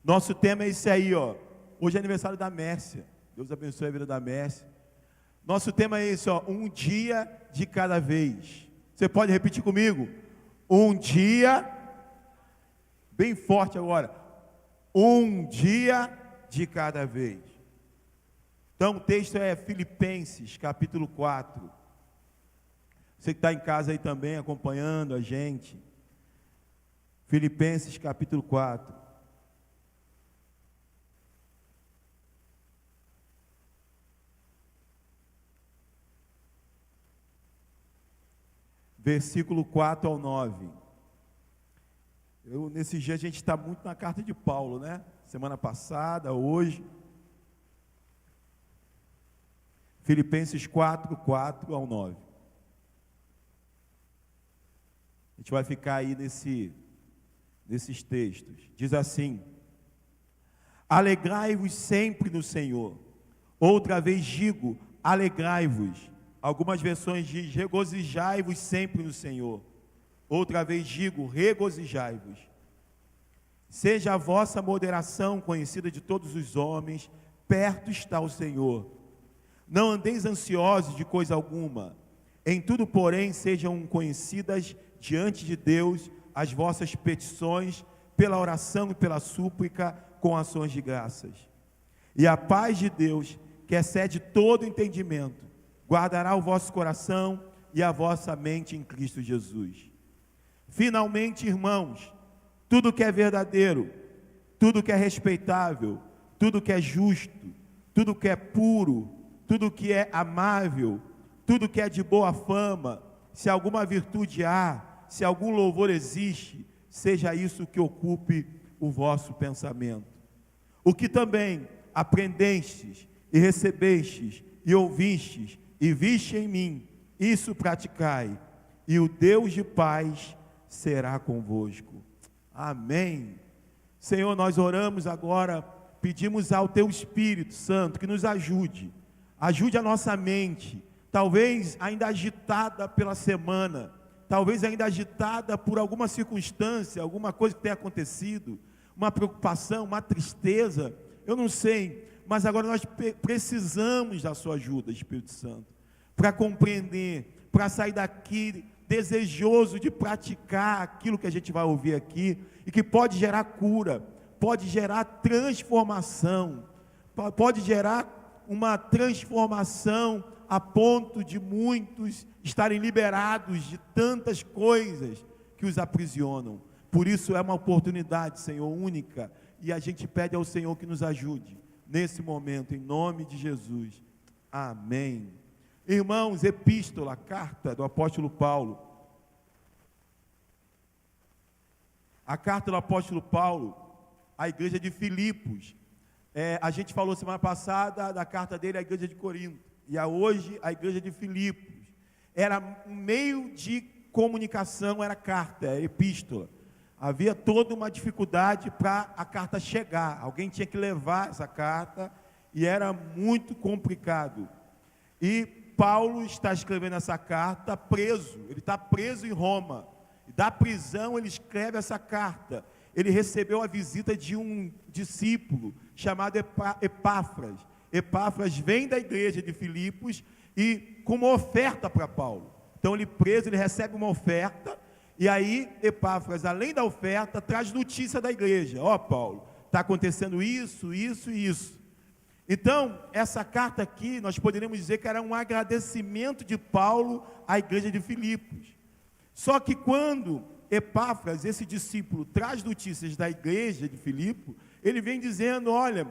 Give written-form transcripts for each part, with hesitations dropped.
Nosso tema é esse aí, ó. Hoje é aniversário da Mércia. Deus abençoe a vida da Mércia. Nosso tema é esse, ó. Um dia de cada vez. Você pode repetir comigo? Um dia, bem forte agora. Um dia de cada vez. Então o texto é Filipenses, capítulo 4. Você que está em casa aí também, acompanhando a gente. Filipenses, capítulo 4. Versículo 4 ao 9. Nesse dia a gente está muito na carta de Paulo, né? Semana passada, hoje. Filipenses 4, 4 ao 9. A gente vai ficar aí nesses textos. Diz assim: alegrai-vos sempre no Senhor. Outra vez digo, alegrai-vos. Algumas versões dizem, regozijai-vos sempre no Senhor. Outra vez digo, regozijai-vos. Seja a vossa moderação conhecida de todos os homens, perto está o Senhor. Não andeis ansiosos de coisa alguma. Em tudo, porém, sejam conhecidas diante de Deus as vossas petições, pela oração e pela súplica, com ações de graças. E a paz de Deus, que excede todo entendimento, guardará o vosso coração e a vossa mente em Cristo Jesus. Finalmente, irmãos, tudo que é verdadeiro, tudo que é respeitável, tudo que é justo, tudo que é puro, tudo que é amável, tudo que é de boa fama, se alguma virtude há, se algum louvor existe, seja isso que ocupe o vosso pensamento. O que também aprendestes e recebestes e ouvistes e viste em mim, isso praticai, e o Deus de paz será convosco. Amém. Senhor, nós oramos agora, pedimos ao Teu Espírito Santo que nos ajude a nossa mente, talvez ainda agitada pela semana, talvez ainda agitada por alguma circunstância, alguma coisa que tenha acontecido, uma preocupação, uma tristeza, eu não sei, mas agora nós precisamos da sua ajuda, Espírito Santo, para compreender, para sair daqui desejoso de praticar aquilo que a gente vai ouvir aqui, e que pode gerar cura, pode gerar transformação, pode gerar uma transformação a ponto de muitos estarem liberados de tantas coisas que os aprisionam. Por isso é uma oportunidade, Senhor, única, e a gente pede ao Senhor que nos ajude nesse momento, em nome de Jesus. Amém. Irmãos, epístola, carta do apóstolo Paulo. A carta do apóstolo Paulo à igreja de Filipos. A gente falou semana passada da carta dele à igreja de Corinto. E hoje a igreja de Filipos. Era um meio de comunicação, era carta, era epístola. Havia toda uma dificuldade para a carta chegar. Alguém tinha que levar essa carta e era muito complicado. E Paulo está escrevendo essa carta preso. Ele está preso em Roma. E da prisão ele escreve essa carta. Ele recebeu a visita de um discípulo chamado Epáfras. Epáfras vem da igreja de Filipos e com uma oferta para Paulo. Então ele preso, ele recebe uma oferta. E aí, Epáfras, além da oferta, traz notícia da igreja. Ó, Paulo, está acontecendo isso, isso e isso. Então, essa carta aqui, nós poderíamos dizer que era um agradecimento de Paulo à igreja de Filipos. Só que quando Epáfras, esse discípulo, traz notícias da igreja de Filipos, ele vem dizendo, olha,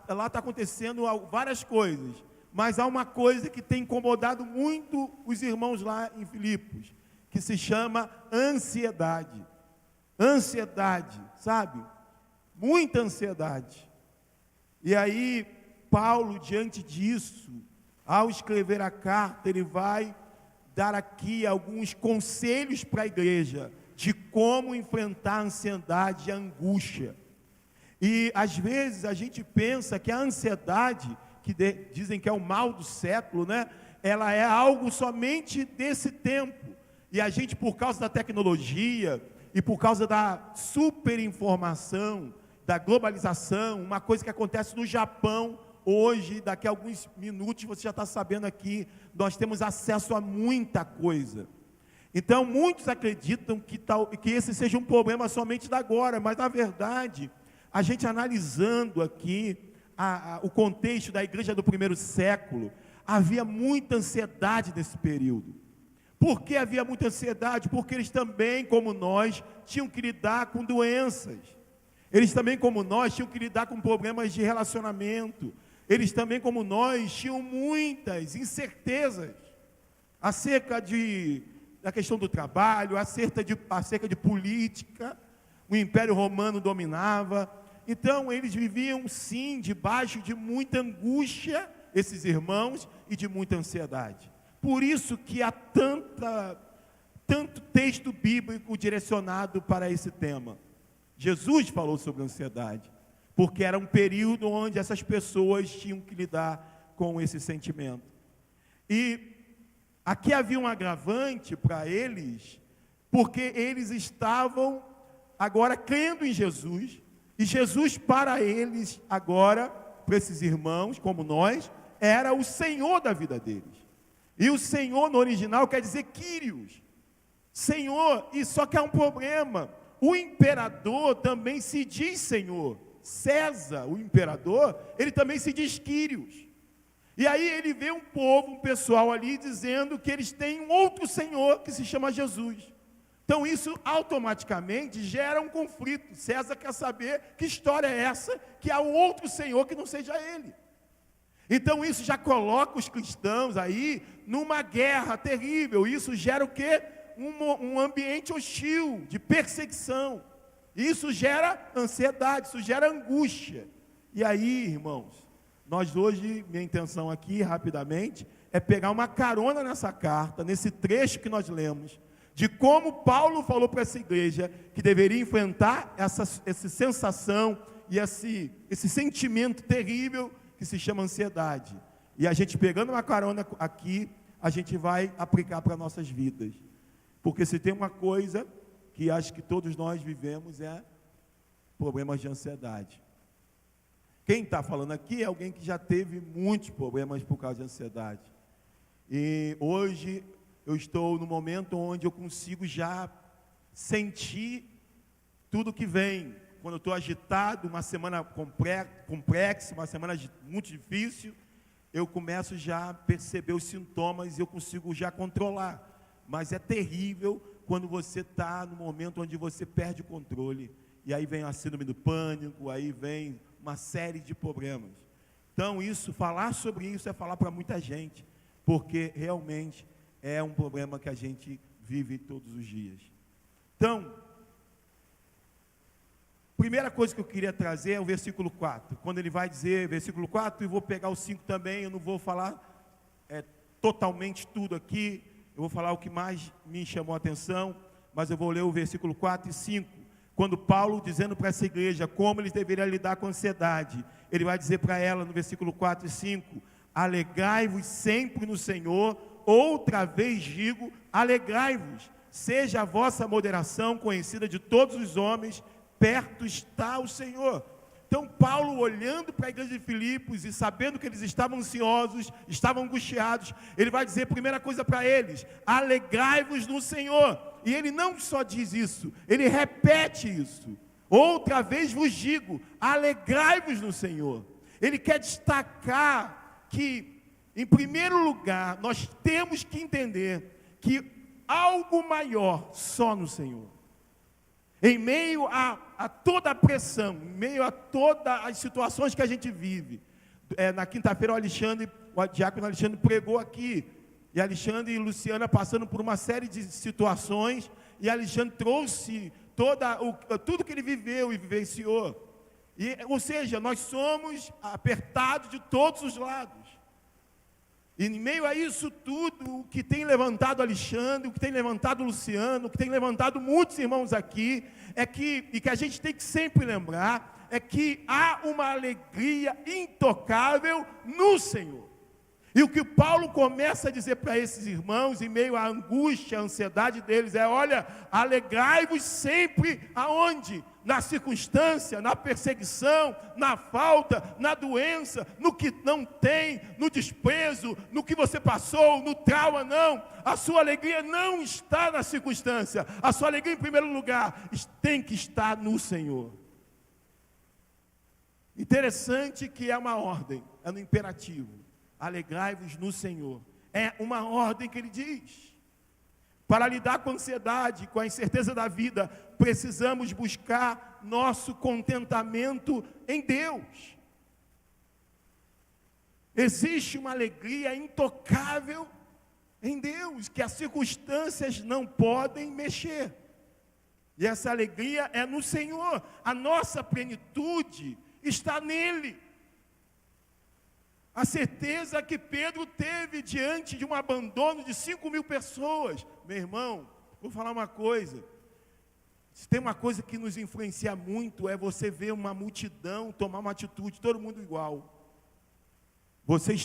lá está acontecendo várias coisas, mas há uma coisa que tem incomodado muito os irmãos lá em Filipos, que se chama ansiedade. Ansiedade, sabe? Muita ansiedade. E aí, Paulo, diante disso, ao escrever a carta, ele vai dar aqui alguns conselhos para a igreja, de como enfrentar a ansiedade e a angústia. E, às vezes, a gente pensa que a ansiedade, que dizem que é o mal do século, né? Ela é algo somente desse tempo. E a gente, por causa da tecnologia e por causa da superinformação da globalização, uma coisa que acontece no Japão hoje, daqui a alguns minutos você já está sabendo aqui, nós temos acesso a muita coisa. Então, muitos acreditam que esse seja um problema somente da agora, mas na verdade, a gente analisando aqui o contexto da igreja do primeiro século, havia muita ansiedade nesse período. Por que havia muita ansiedade? Porque eles também, como nós, tinham que lidar com doenças. Eles também, como nós, tinham que lidar com problemas de relacionamento. Eles também, como nós, tinham muitas incertezas acerca da questão do trabalho, acerca de política. O Império Romano dominava. Então, eles viviam, sim, debaixo de muita angústia, esses irmãos, e de muita ansiedade. Por isso que há tanto texto bíblico direcionado para esse tema. Jesus falou sobre ansiedade, porque era um período onde essas pessoas tinham que lidar com esse sentimento. E aqui havia um agravante para eles, porque eles estavam agora crendo em Jesus, e Jesus para eles agora, para esses irmãos como nós, era o Senhor da vida deles. E o Senhor no original quer dizer Kyrios, Senhor. E só que há um problema, o imperador também se diz Senhor. César, o imperador, ele também se diz Kyrios. E aí ele vê um povo, um pessoal ali dizendo que eles têm um outro Senhor que se chama Jesus. Então isso automaticamente gera um conflito. César quer saber que história é essa, que há um outro Senhor que não seja ele. Então isso já coloca os cristãos aí numa guerra terrível. Isso gera o quê? Um ambiente hostil, de perseguição. Isso gera ansiedade, isso gera angústia. E aí, irmãos, nós hoje, minha intenção aqui, rapidamente, é pegar uma carona nessa carta, nesse trecho que nós lemos, de como Paulo falou para essa igreja que deveria enfrentar essa sensação e esse sentimento terrível que se chama ansiedade. E a gente pegando uma carona aqui, a gente vai aplicar para nossas vidas. Porque se tem uma coisa que acho que todos nós vivemos é problemas de ansiedade. Quem está falando aqui é alguém que já teve muitos problemas por causa de ansiedade. E hoje eu estou no momento onde eu consigo já sentir tudo que vem. Quando eu estou agitado, uma semana complexa, uma semana muito difícil, eu começo já a perceber os sintomas e eu consigo já controlar. Mas é terrível quando você está no momento onde você perde o controle. E aí vem a síndrome do pânico, aí vem uma série de problemas. Então falar sobre isso é falar para muita gente, porque realmente é um problema que a gente vive todos os dias. Então, primeira coisa que eu queria trazer é o versículo 4. Quando ele vai dizer, versículo 4, e vou pegar o 5 também, eu não vou falar totalmente tudo aqui, eu vou falar o que mais me chamou a atenção, mas eu vou ler o versículo 4 e 5. Quando Paulo, dizendo para essa igreja como eles deveriam lidar com a ansiedade, ele vai dizer para ela no versículo 4 e 5, alegrai-vos sempre no Senhor, outra vez digo, alegrai-vos, seja a vossa moderação conhecida de todos os homens, perto está o Senhor. Então Paulo, olhando para a igreja de Filipos e sabendo que eles estavam ansiosos, estavam angustiados, ele vai dizer a primeira coisa para eles, alegrai-vos no Senhor. E ele não só diz isso, ele repete isso, outra vez vos digo, alegrai-vos no Senhor. Ele quer destacar que, em primeiro lugar, nós temos que entender que algo maior só no Senhor. Em meio a toda a pressão, em meio a todas as situações que a gente vive. Na quinta-feira o diácono Alexandre pregou aqui, e Alexandre e Luciana passando por uma série de situações, e Alexandre trouxe tudo que ele viveu e vivenciou. Ou seja, nós somos apertados de todos os lados. E em meio a isso tudo, o que tem levantado Alexandre, o que tem levantado Luciano, o que tem levantado muitos irmãos aqui, e que a gente tem que sempre lembrar, é que há uma alegria intocável no Senhor. E o que Paulo começa a dizer para esses irmãos, em meio à angústia, à ansiedade deles, é: olha, alegrai-vos sempre aonde? Na circunstância, na perseguição, na falta, na doença, no que não tem, no desprezo, no que você passou, no trauma, não. A sua alegria não está na circunstância. A sua alegria, em primeiro lugar, tem que estar no Senhor. Interessante que é uma ordem, é no imperativo. Alegrai-vos no Senhor. É uma ordem que ele diz. Para lidar com a ansiedade, com a incerteza da vida, precisamos buscar nosso contentamento em Deus. Existe uma alegria intocável em Deus, que as circunstâncias não podem mexer. E essa alegria é no Senhor. A nossa plenitude está nele. A certeza que Pedro teve diante de um abandono de 5.000 pessoas. Meu irmão, vou falar uma coisa. Se tem uma coisa que nos influencia muito, é você ver uma multidão tomar uma atitude, todo mundo igual. Você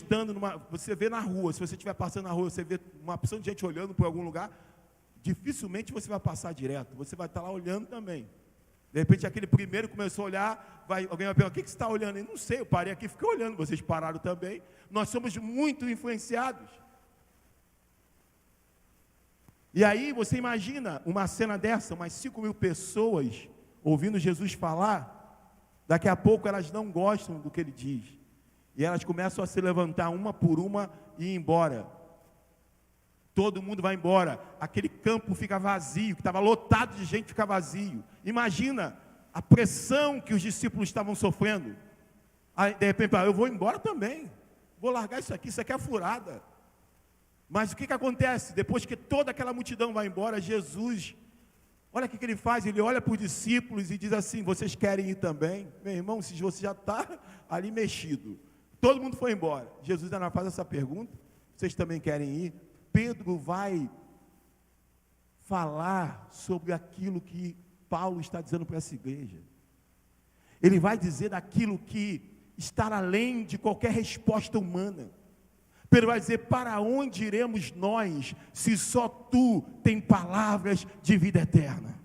você vê na rua, se você estiver passando na rua, você vê uma opção de gente olhando por algum lugar, dificilmente você vai passar direto, você vai estar lá olhando também. De repente aquele primeiro começou a olhar, alguém vai perguntar: o que você está olhando? Eu não sei, eu parei aqui e fiquei olhando, vocês pararam também. Nós somos muito influenciados. E aí você imagina uma cena dessa, umas 5.000 pessoas ouvindo Jesus falar, daqui a pouco elas não gostam do que ele diz. E elas começam a se levantar uma por uma e ir embora. Todo mundo vai embora, aquele campo fica vazio, que estava lotado de gente, fica vazio. Imagina a pressão que os discípulos estavam sofrendo. Aí, de repente, eu vou embora também, vou largar isso aqui é furada. Mas o que acontece? Depois que toda aquela multidão vai embora, Jesus, olha o que ele faz, ele olha para os discípulos e diz assim: vocês querem ir também? Meu irmão, se você já está ali mexido, todo mundo foi embora, Jesus ainda faz essa pergunta: vocês também querem ir? Pedro vai falar sobre aquilo que Paulo está dizendo para essa igreja. Ele vai dizer daquilo que está além de qualquer resposta humana. Pedro vai dizer: para onde iremos nós, se só tu tem palavras de vida eterna?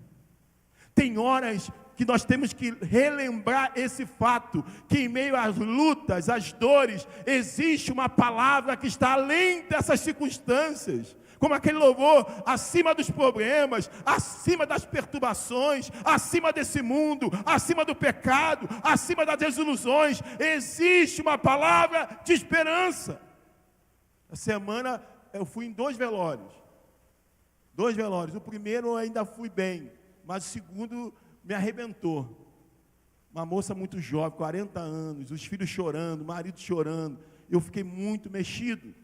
Tem horas que nós temos que relembrar esse fato, que em meio às lutas, às dores, existe uma palavra que está além dessas circunstâncias, como aquele louvor: acima dos problemas, acima das perturbações, acima desse mundo, acima do pecado, acima das desilusões, existe uma palavra de esperança. Essa semana eu fui em 2 velórios, o primeiro eu ainda fui bem, mas o segundo me arrebentou. Uma moça muito jovem, 40 anos, os filhos chorando, o marido chorando. Eu fiquei muito mexido.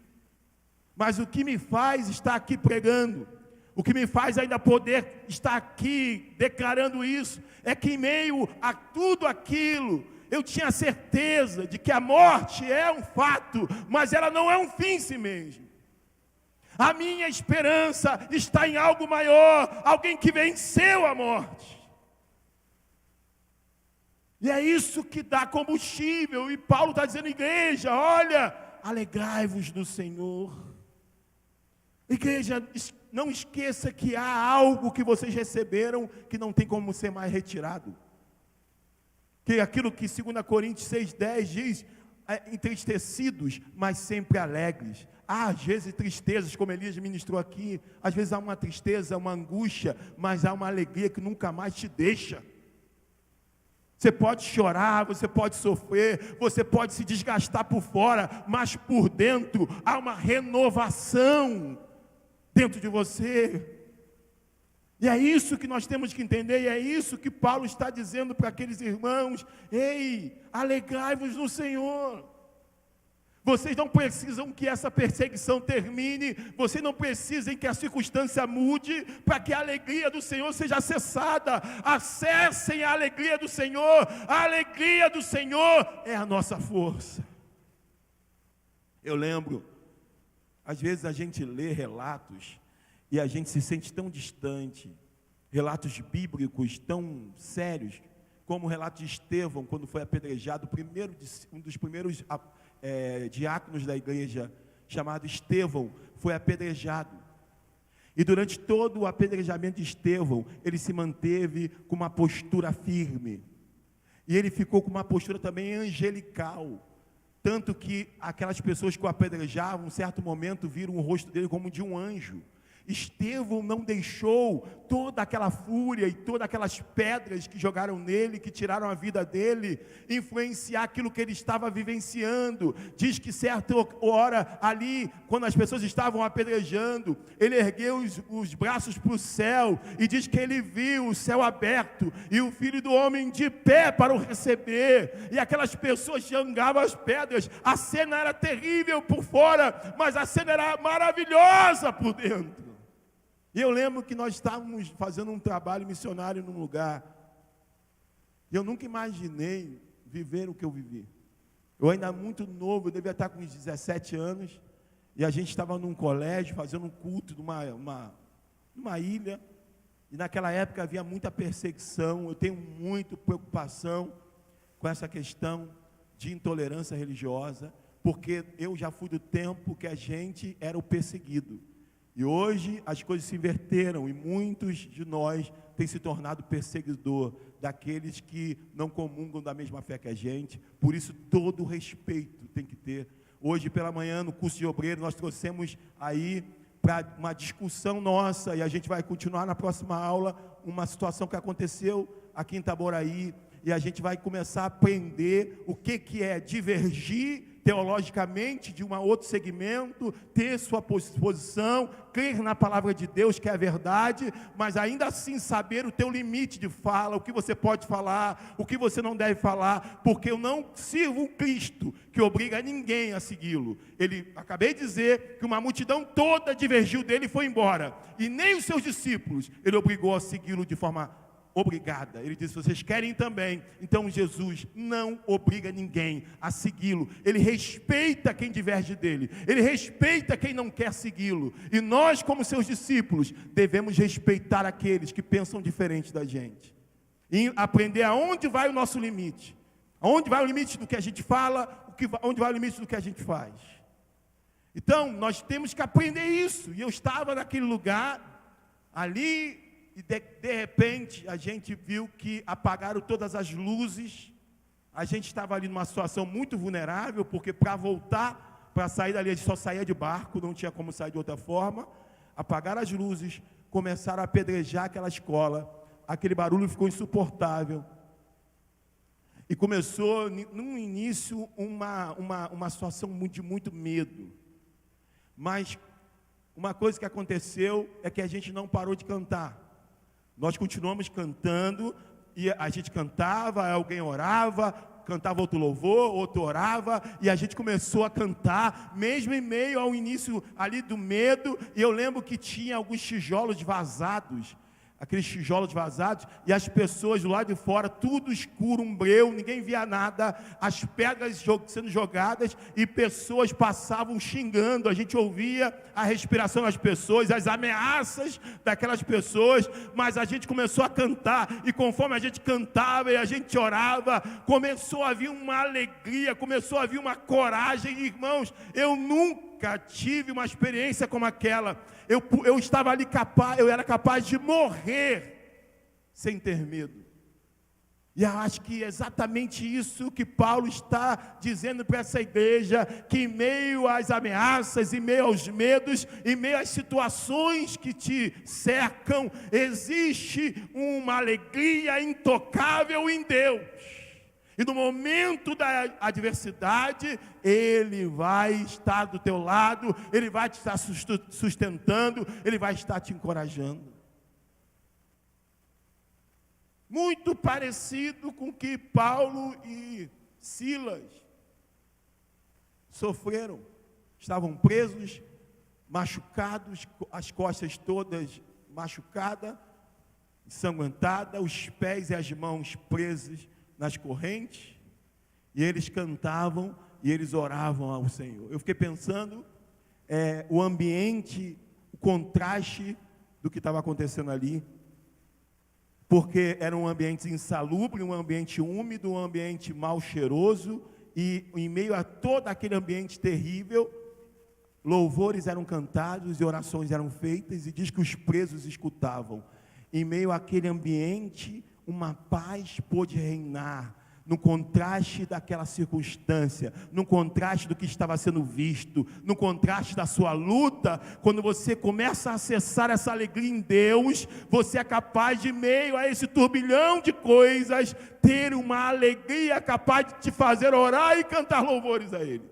Mas o que me faz estar aqui pregando, o que me faz ainda poder estar aqui declarando isso, é que em meio a tudo aquilo, eu tinha certeza de que a morte é um fato, mas ela não é um fim em si mesmo. A minha esperança está em algo maior, alguém que venceu a morte. E é isso que dá combustível. E Paulo está dizendo: igreja, olha, alegrai-vos no Senhor. Igreja, não esqueça que há algo que vocês receberam que não tem como ser mais retirado. Que aquilo que 2 Coríntios 6,10 diz: entristecidos, mas sempre alegres. Há às vezes tristezas, como Elias ministrou aqui, às vezes há uma tristeza, uma angústia, mas há uma alegria que nunca mais te deixa. Você pode chorar, você pode sofrer, você pode se desgastar por fora, mas por dentro há uma renovação dentro de você. E é isso que nós temos que entender, e é isso que Paulo está dizendo para aqueles irmãos: ei, alegrai-vos no Senhor. Vocês não precisam que essa perseguição termine, vocês não precisam que a circunstância mude para que a alegria do Senhor seja acessada. Acessem a alegria do Senhor. A alegria do Senhor é a nossa força. Eu lembro, às vezes a gente lê relatos e a gente se sente tão distante, relatos bíblicos tão sérios, como o relato de Estevão, quando foi apedrejado, um dos primeiros diáconos da igreja chamado Estevão, foi apedrejado. E durante todo o apedrejamento de Estevão, ele se manteve com uma postura firme. E ele ficou com uma postura também angelical. Tanto que aquelas pessoas que o apedrejavam, em um certo momento, viram o rosto dele como de um anjo. Estevão não deixou toda aquela fúria e todas aquelas pedras que jogaram nele, que tiraram a vida dele, influenciar aquilo que ele estava vivenciando. Diz que certa hora ali, quando as pessoas estavam apedrejando, ele ergueu os braços para o céu, e diz que ele viu o céu aberto, e o Filho do Homem de pé para o receber, e aquelas pessoas jangavam as pedras. A cena era terrível por fora, mas a cena era maravilhosa por dentro. E eu lembro que nós estávamos fazendo um trabalho missionário num lugar, e eu nunca imaginei viver o que eu vivi. Eu ainda muito novo, eu devia estar com uns 17 anos, e a gente estava num colégio, fazendo um culto numa ilha, e naquela época havia muita perseguição. Eu tenho muita preocupação com essa questão de intolerância religiosa, porque eu já fui do tempo que a gente era o perseguido. E hoje as coisas se inverteram, e muitos de nós têm se tornado perseguidor daqueles que não comungam da mesma fé que a gente. Por isso todo o respeito tem que ter. Hoje pela manhã, no curso de obreiro, nós trouxemos aí para uma discussão nossa, e a gente vai continuar na próxima aula, uma situação que aconteceu aqui em Itaboraí, e a gente vai começar a aprender o que é divergir teologicamente de um outro segmento, ter sua posição, crer na palavra de Deus, que é a verdade, mas ainda assim saber o teu limite de fala, o que você pode falar, o que você não deve falar, porque eu não sirvo um Cristo que obriga ninguém a segui-lo. Acabei de dizer que uma multidão toda divergiu dele e foi embora, e nem os seus discípulos ele obrigou a segui-lo de forma obrigada. Ele disse: vocês querem também. Então Jesus não obriga ninguém a segui-lo. Ele respeita quem diverge dele, ele respeita quem não quer segui-lo, e nós, como seus discípulos, devemos respeitar aqueles que pensam diferente da gente, e aprender aonde vai o nosso limite, aonde vai o limite do que a gente fala, onde vai o limite do que a gente faz. Então nós temos que aprender isso. E eu estava naquele lugar ali, e de repente a gente viu que apagaram todas as luzes. A gente estava ali numa situação muito vulnerável, porque para voltar, para sair dali, a gente só saía de barco, não tinha como sair de outra forma. Apagaram as luzes, começaram a apedrejar aquela escola, aquele barulho ficou insuportável, e começou no início uma situação de muito medo. Mas uma coisa que aconteceu é que a gente não parou de cantar. Nós continuamos cantando, e a gente cantava, alguém orava, cantava outro louvor, outro orava, e a gente começou a cantar, mesmo em meio ao início ali do medo. E eu lembro que tinha alguns tijolos vazados, aqueles tijolos vazados, e as pessoas do lado de fora, tudo escuro, um breu, ninguém via nada, as pedras sendo jogadas, e pessoas passavam xingando. A gente ouvia a respiração das pessoas, as ameaças daquelas pessoas, mas a gente começou a cantar, e conforme a gente cantava e a gente orava, começou a vir uma alegria, começou a vir uma coragem. Irmãos, eu nunca tive uma experiência como aquela. Eu estava ali eu era capaz de morrer sem ter medo. E eu acho que é exatamente isso que Paulo está dizendo para essa igreja, que em meio às ameaças, em meio aos medos, em meio às situações que te cercam, existe uma alegria intocável em Deus. E no momento da adversidade, Ele vai estar do teu lado, Ele vai te estar sustentando, Ele vai estar te encorajando. Muito parecido com o que Paulo e Silas sofreram. Estavam presos, machucados, as costas todas machucadas, ensanguentadas, os pés e as mãos presos nas correntes, e eles cantavam e eles oravam ao Senhor. Eu fiquei pensando o ambiente, o contraste do que estava acontecendo ali, porque era um ambiente insalubre, um ambiente úmido, um ambiente mal cheiroso, e em meio a todo aquele ambiente terrível, louvores eram cantados e orações eram feitas, e diz que os presos escutavam. Em meio àquele ambiente, uma paz pôde reinar, no contraste daquela circunstância, no contraste do que estava sendo visto, no contraste da sua luta. Quando você começa a acessar essa alegria em Deus, você é capaz de, meio a esse turbilhão de coisas, ter uma alegria capaz de te fazer orar e cantar louvores a Ele.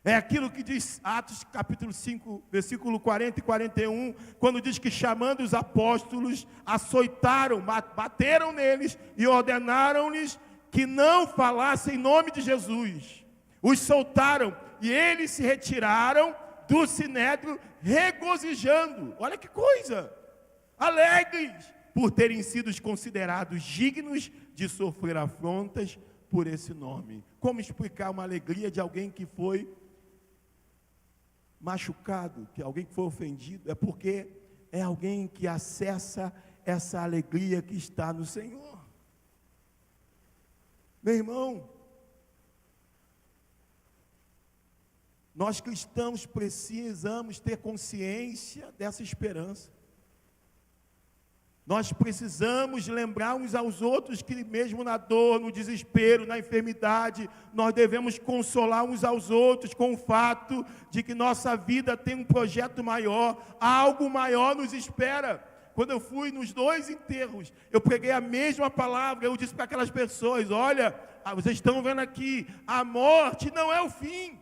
É aquilo que diz Atos capítulo 5, versículo 40 e 41, quando diz que, chamando os apóstolos, açoitaram, bateram neles e ordenaram-lhes que não falassem em nome de Jesus. Os soltaram e eles se retiraram do sinédrio regozijando. Olha que coisa! Alegres por terem sido considerados dignos de sofrer afrontas por esse nome. Como explicar uma alegria de alguém que foi machucado, que alguém que foi ofendido? É porque é alguém que acessa essa alegria que está no Senhor. Meu irmão, nós cristãos precisamos ter consciência dessa esperança. Nós precisamos lembrar uns aos outros que mesmo na dor, no desespero, na enfermidade, nós devemos consolar uns aos outros com o fato de que nossa vida tem um projeto maior, algo maior nos espera. Quando eu fui nos 2 enterros, eu preguei a mesma palavra, eu disse para aquelas pessoas: olha, vocês estão vendo aqui, a morte não é o fim.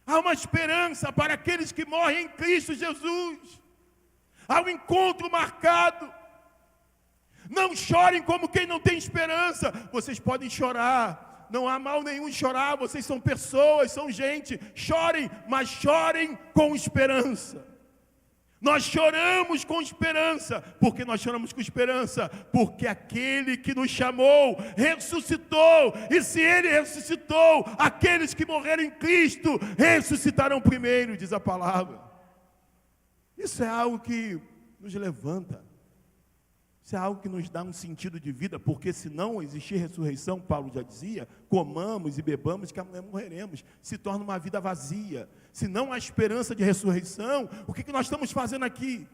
Há uma esperança para aqueles que morrem em Cristo Jesus. Há um encontro marcado. Não chorem como quem não tem esperança. Vocês podem chorar, não há mal nenhum em chorar. Vocês são pessoas, são gente. Chorem, mas chorem com esperança. Nós choramos com esperança. Por que nós choramos com esperança? Porque aquele que nos chamou ressuscitou. E se Ele ressuscitou, aqueles que morreram em Cristo ressuscitarão primeiro, diz a palavra. Isso é algo que nos levanta. Isso é algo que nos dá um sentido de vida, porque se não existir ressurreição, Paulo já dizia, comamos e bebamos que amanhã morreremos. Se torna uma vida vazia. Se não há esperança de ressurreição, o que nós estamos fazendo aqui?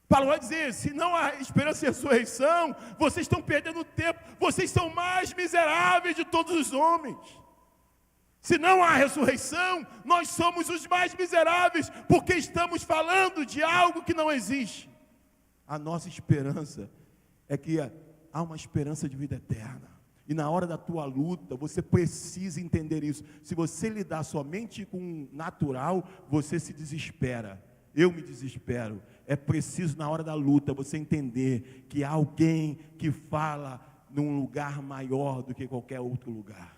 Paulo vai dizer, se não há esperança de ressurreição, vocês estão perdendo tempo, vocês são mais miseráveis de todos os homens. Se não há ressurreição, nós somos os mais miseráveis, porque estamos falando de algo que não existe. A nossa esperança é que há uma esperança de vida eterna. E na hora da tua luta, você precisa entender isso. Se você lidar somente com o natural, você se desespera. Eu me desespero. É preciso, na hora da luta, você entender que há alguém que fala num lugar maior do que qualquer outro lugar.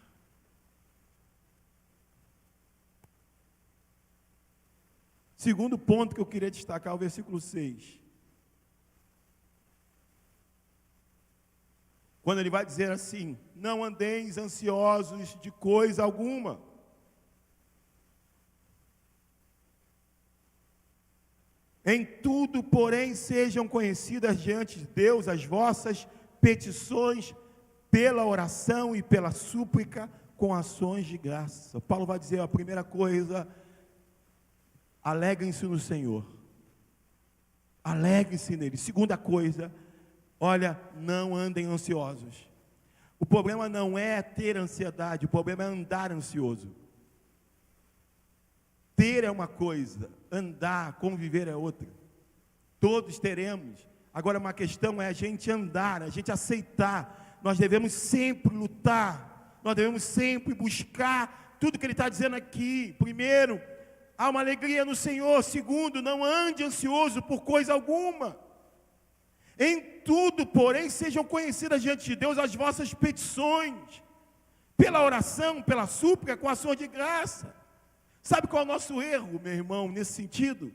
Segundo ponto que eu queria destacar, o versículo 6. Quando ele vai dizer assim: não andeis ansiosos de coisa alguma. Em tudo, porém, sejam conhecidas diante de Deus as vossas petições, pela oração e pela súplica, com ações de graça. Paulo vai dizer a primeira coisa: alegrem-se no Senhor. Alegrem-se nele. Segunda coisa, olha, não andem ansiosos. O problema não é ter ansiedade, o problema é andar ansioso. Ter é uma coisa, andar, conviver é outra. Todos teremos. Agora uma questão é a gente andar, a gente aceitar. Nós devemos sempre lutar, nós devemos sempre buscar tudo que ele está dizendo aqui. Primeiro, há uma alegria no Senhor. Segundo, não ande ansioso por coisa alguma. Em tudo, porém, sejam conhecidas diante de Deus as vossas petições, pela oração, pela súplica, com ações de graça. Sabe qual é o nosso erro, meu irmão, nesse sentido?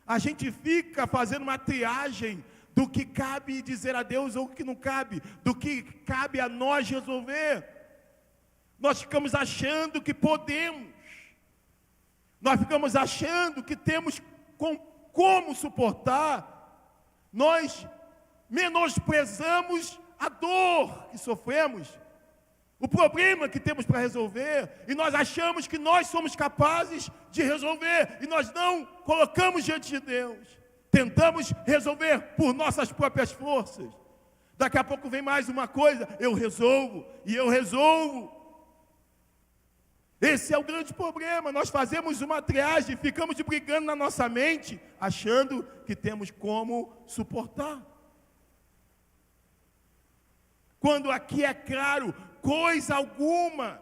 A gente fica fazendo uma triagem do que cabe dizer a Deus ou o que não cabe, do que cabe a nós resolver. Nós ficamos achando que podemos. Nós ficamos achando que temos como suportar. Nós menosprezamos a dor que sofremos. o problema que temos para resolver, e nós achamos que nós somos capazes de resolver, e nós não colocamos diante de Deus. Tentamos resolver por nossas próprias forças. Daqui a pouco vem mais uma coisa, eu resolvo, e eu resolvo. Esse é o grande problema, nós fazemos uma triagem, ficamos brigando na nossa mente, achando que temos como suportar. Quando aqui é claro, coisa alguma,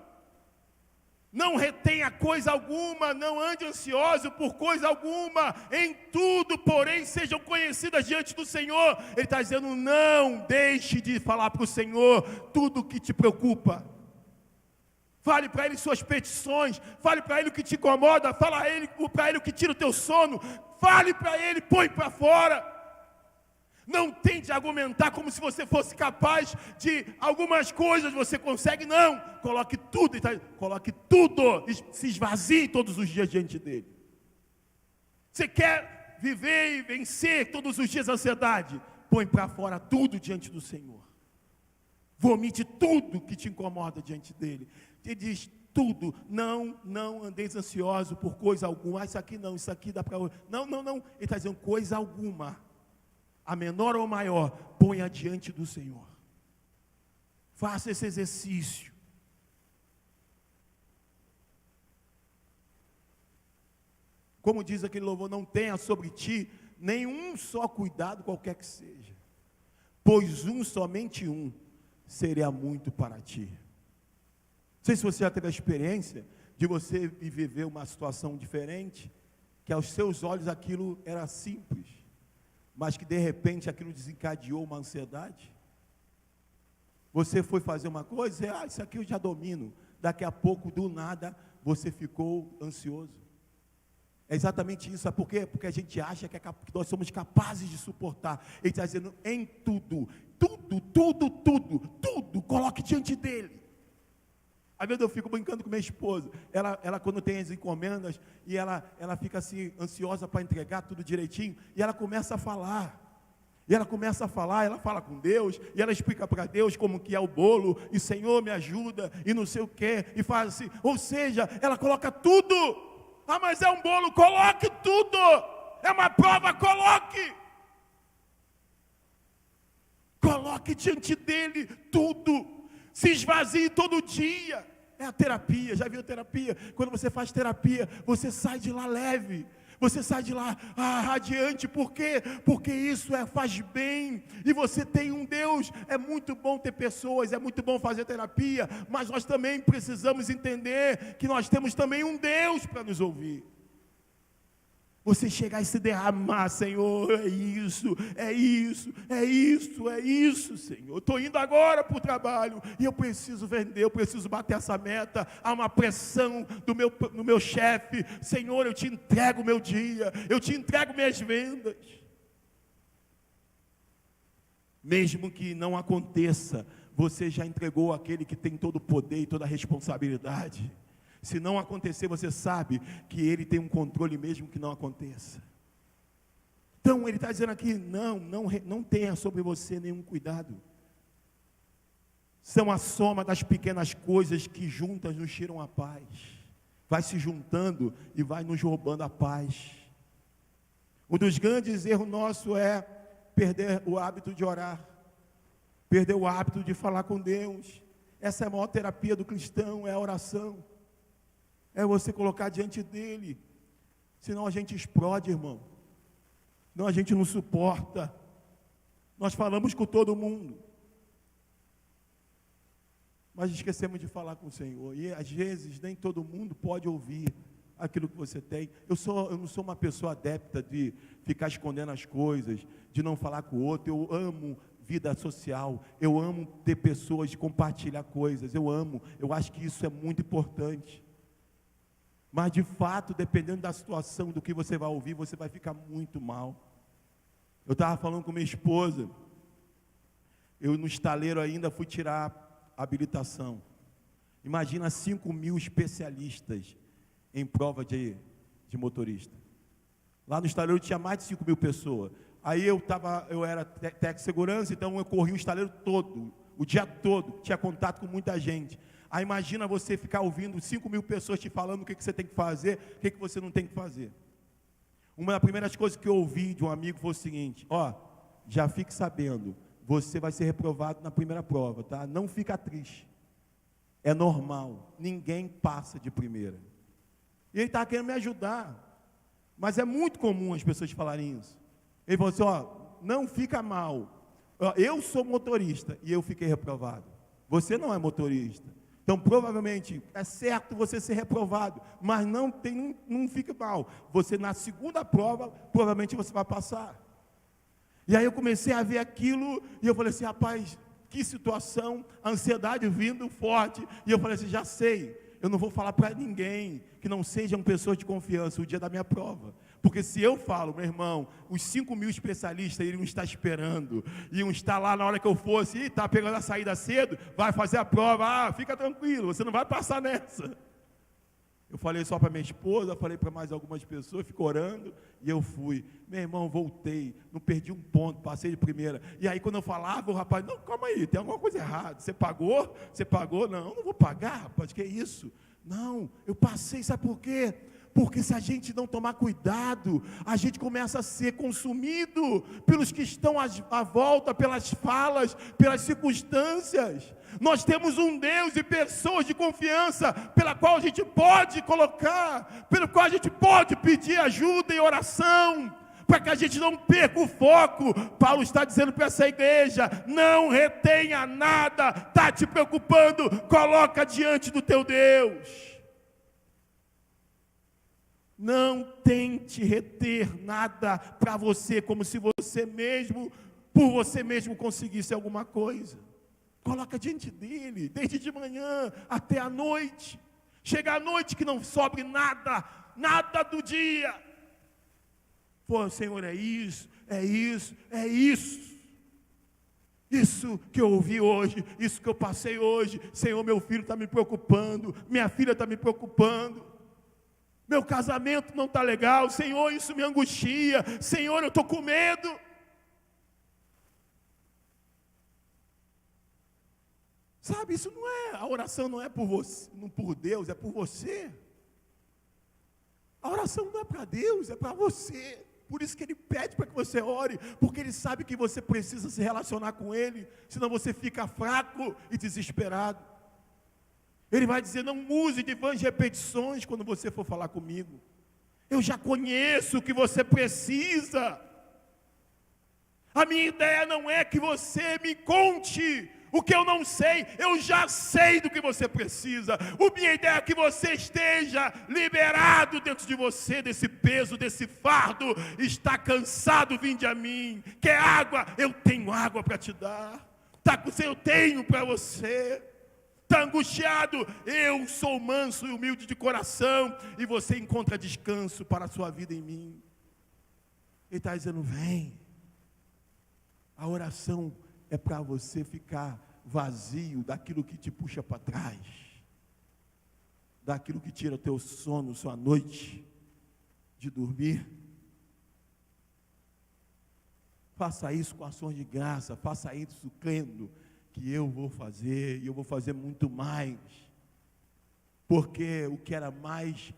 não retenha coisa alguma, não ande ansioso por coisa alguma, em tudo, porém, sejam conhecidas diante do Senhor. Ele está dizendo, não deixe de falar para o Senhor tudo que te preocupa. Fale para Ele suas petições, fale para Ele o que te incomoda, fale para Ele o que tira o teu sono, fale para Ele, põe para fora. Não tente argumentar como se você fosse capaz de algumas coisas, você consegue, não. Coloque tudo, se esvazie todos os dias diante dEle. Você quer viver e vencer todos os dias a ansiedade? Põe para fora tudo diante do Senhor. Vomite tudo que te incomoda diante dEle. Ele diz tudo, não andeis ansioso por coisa alguma, isso aqui não, isso aqui dá para... Não, ele está dizendo coisa alguma, a menor ou maior, ponha diante do Senhor. Faça esse exercício. Como diz aquele louvor, não tenha sobre ti nenhum só cuidado, qualquer que seja, pois somente um, seria muito para ti. Não sei se você já teve a experiência de você viver uma situação diferente, que aos seus olhos aquilo era simples, mas que de repente aquilo desencadeou uma ansiedade. Você foi fazer uma coisa, isso aqui eu já domino. Daqui a pouco, do nada, você ficou ansioso. É exatamente isso, sabe por quê? Porque a gente acha que nós somos capazes de suportar. Ele está dizendo, em tudo, coloque diante dele. Às vezes eu fico brincando com minha esposa, ela quando tem as encomendas, e ela fica assim, ansiosa para entregar tudo direitinho, e ela começa a falar, ela fala com Deus, e ela explica para Deus como que é o bolo, e Senhor me ajuda, e não sei o que, e faz assim, ou seja, ela coloca tudo. Mas é um bolo, coloque tudo, é uma prova, coloque diante dele tudo, se esvazie todo dia. É a terapia, já viu a terapia? Quando você faz terapia, você sai de lá leve, você sai de lá radiante. Por quê? Porque isso faz bem, e você tem um Deus. É muito bom ter pessoas, é muito bom fazer terapia, mas nós também precisamos entender que nós temos também um Deus para nos ouvir. Você chegar e se derramar, Senhor, é isso, Senhor. Estou indo agora para o trabalho, e eu preciso vender, eu preciso bater essa meta. Há uma pressão no meu chefe. Senhor, eu te entrego o meu dia, eu te entrego minhas vendas. Mesmo que não aconteça, você já entregou aquele que tem todo o poder e toda a responsabilidade. Se não acontecer, você sabe que Ele tem um controle mesmo que não aconteça. Então Ele está dizendo aqui, não tenha sobre você nenhum cuidado. São a soma das pequenas coisas que juntas nos tiram a paz. Vai se juntando e vai nos roubando a paz. Um dos grandes erros nossos é perder o hábito de orar, perder o hábito de falar com Deus. Essa é a maior terapia do cristão, é a oração. É você colocar diante dele. Senão a gente explode, irmão. Senão a gente não suporta. Nós falamos com todo mundo, mas esquecemos de falar com o Senhor. E às vezes nem todo mundo pode ouvir aquilo que você tem. Eu não sou uma pessoa adepta de ficar escondendo as coisas, de não falar com o outro. Eu amo vida social, eu amo ter pessoas de compartilhar coisas, eu acho que isso é muito importante. Mas de fato, dependendo da situação, do que você vai ouvir, você vai ficar muito mal. Eu estava falando com minha esposa, eu no estaleiro ainda fui tirar a habilitação. Imagina 5.000 especialistas em prova de motorista. Lá no estaleiro tinha mais de 5.000 pessoas. Aí eu era técnico de segurança, então eu corri o estaleiro todo, o dia todo, tinha contato com muita gente. Aí imagina você ficar ouvindo 5.000 pessoas te falando o que você tem que fazer, o que você não tem que fazer. Uma das primeiras coisas que eu ouvi de um amigo foi o seguinte: ó, já fique sabendo, você vai ser reprovado na primeira prova, tá? Não fica triste. É normal, ninguém passa de primeira. E ele estava querendo me ajudar, mas é muito comum as pessoas falarem isso. Ele falou assim: ó, não fica mal. Ó, eu sou motorista e eu fiquei reprovado. Você não é motorista. Então, provavelmente, é certo você ser reprovado, mas não fique mal. Você, na segunda prova, provavelmente você vai passar. E aí eu comecei a ver aquilo, e eu falei assim: rapaz, que situação, a ansiedade vindo forte. E eu falei assim: já sei, eu não vou falar para ninguém que não sejam pessoas de confiança o dia da minha prova. Porque se eu falo, meu irmão, os 5.000 especialistas iriam estar esperando, iam estar lá na hora que eu fosse, está pegando a saída cedo, vai fazer a prova, fica tranquilo, você não vai passar nessa. Eu falei só para minha esposa, falei para mais algumas pessoas, fico orando, e eu fui. Meu irmão, voltei, não perdi um ponto, passei de primeira. E aí quando eu falava, o rapaz: não, calma aí, tem alguma coisa errada. Você pagou? Você pagou? Não vou pagar, rapaz, que é isso? Não, eu passei, sabe por quê? Porque se a gente não tomar cuidado, a gente começa a ser consumido pelos que estão à volta, pelas falas, pelas circunstâncias. Nós temos um Deus e pessoas de confiança, pela qual a gente pode colocar, pelo qual a gente pode pedir ajuda e oração, para que a gente não perca o foco. Paulo está dizendo para essa igreja: não retenha nada, está te preocupando, coloca diante do teu Deus. Não tente reter nada para você, como se você mesmo, por você mesmo, conseguisse alguma coisa. Coloca diante dele, desde de manhã até a noite. Chega à noite que não sobre nada, nada do dia. Pô, Senhor, é isso, é isso, é isso. Isso que eu ouvi hoje, isso que eu passei hoje. Senhor, meu filho está me preocupando, minha filha está me preocupando. Meu casamento não está legal, Senhor, isso me angustia, Senhor, eu estou com medo. Sabe, isso não é, a oração não é por você, não por Deus, é por você. A oração não é para Deus, é para você. Por isso que Ele pede para que você ore, porque Ele sabe que você precisa se relacionar com Ele, senão você fica fraco e desesperado. Ele vai dizer: não use de vãs repetições quando você for falar comigo. Eu já conheço o que você precisa. A minha ideia não é que você me conte o que eu não sei, eu já sei do que você precisa. A minha ideia é que você esteja liberado dentro de você, desse peso, desse fardo. Está cansado, vinde a mim. Quer água? Eu tenho água para te dar. Está com você? Eu tenho para você. Está angustiado? Eu sou manso e humilde de coração, e você encontra descanso para a sua vida em mim. Ele está dizendo: vem. A oração é para você ficar vazio daquilo que te puxa para trás, daquilo que tira teu sono, sua noite de dormir. Faça isso com ações de graça, faça isso crendo que eu vou fazer, e eu vou fazer muito mais, porque o que era mais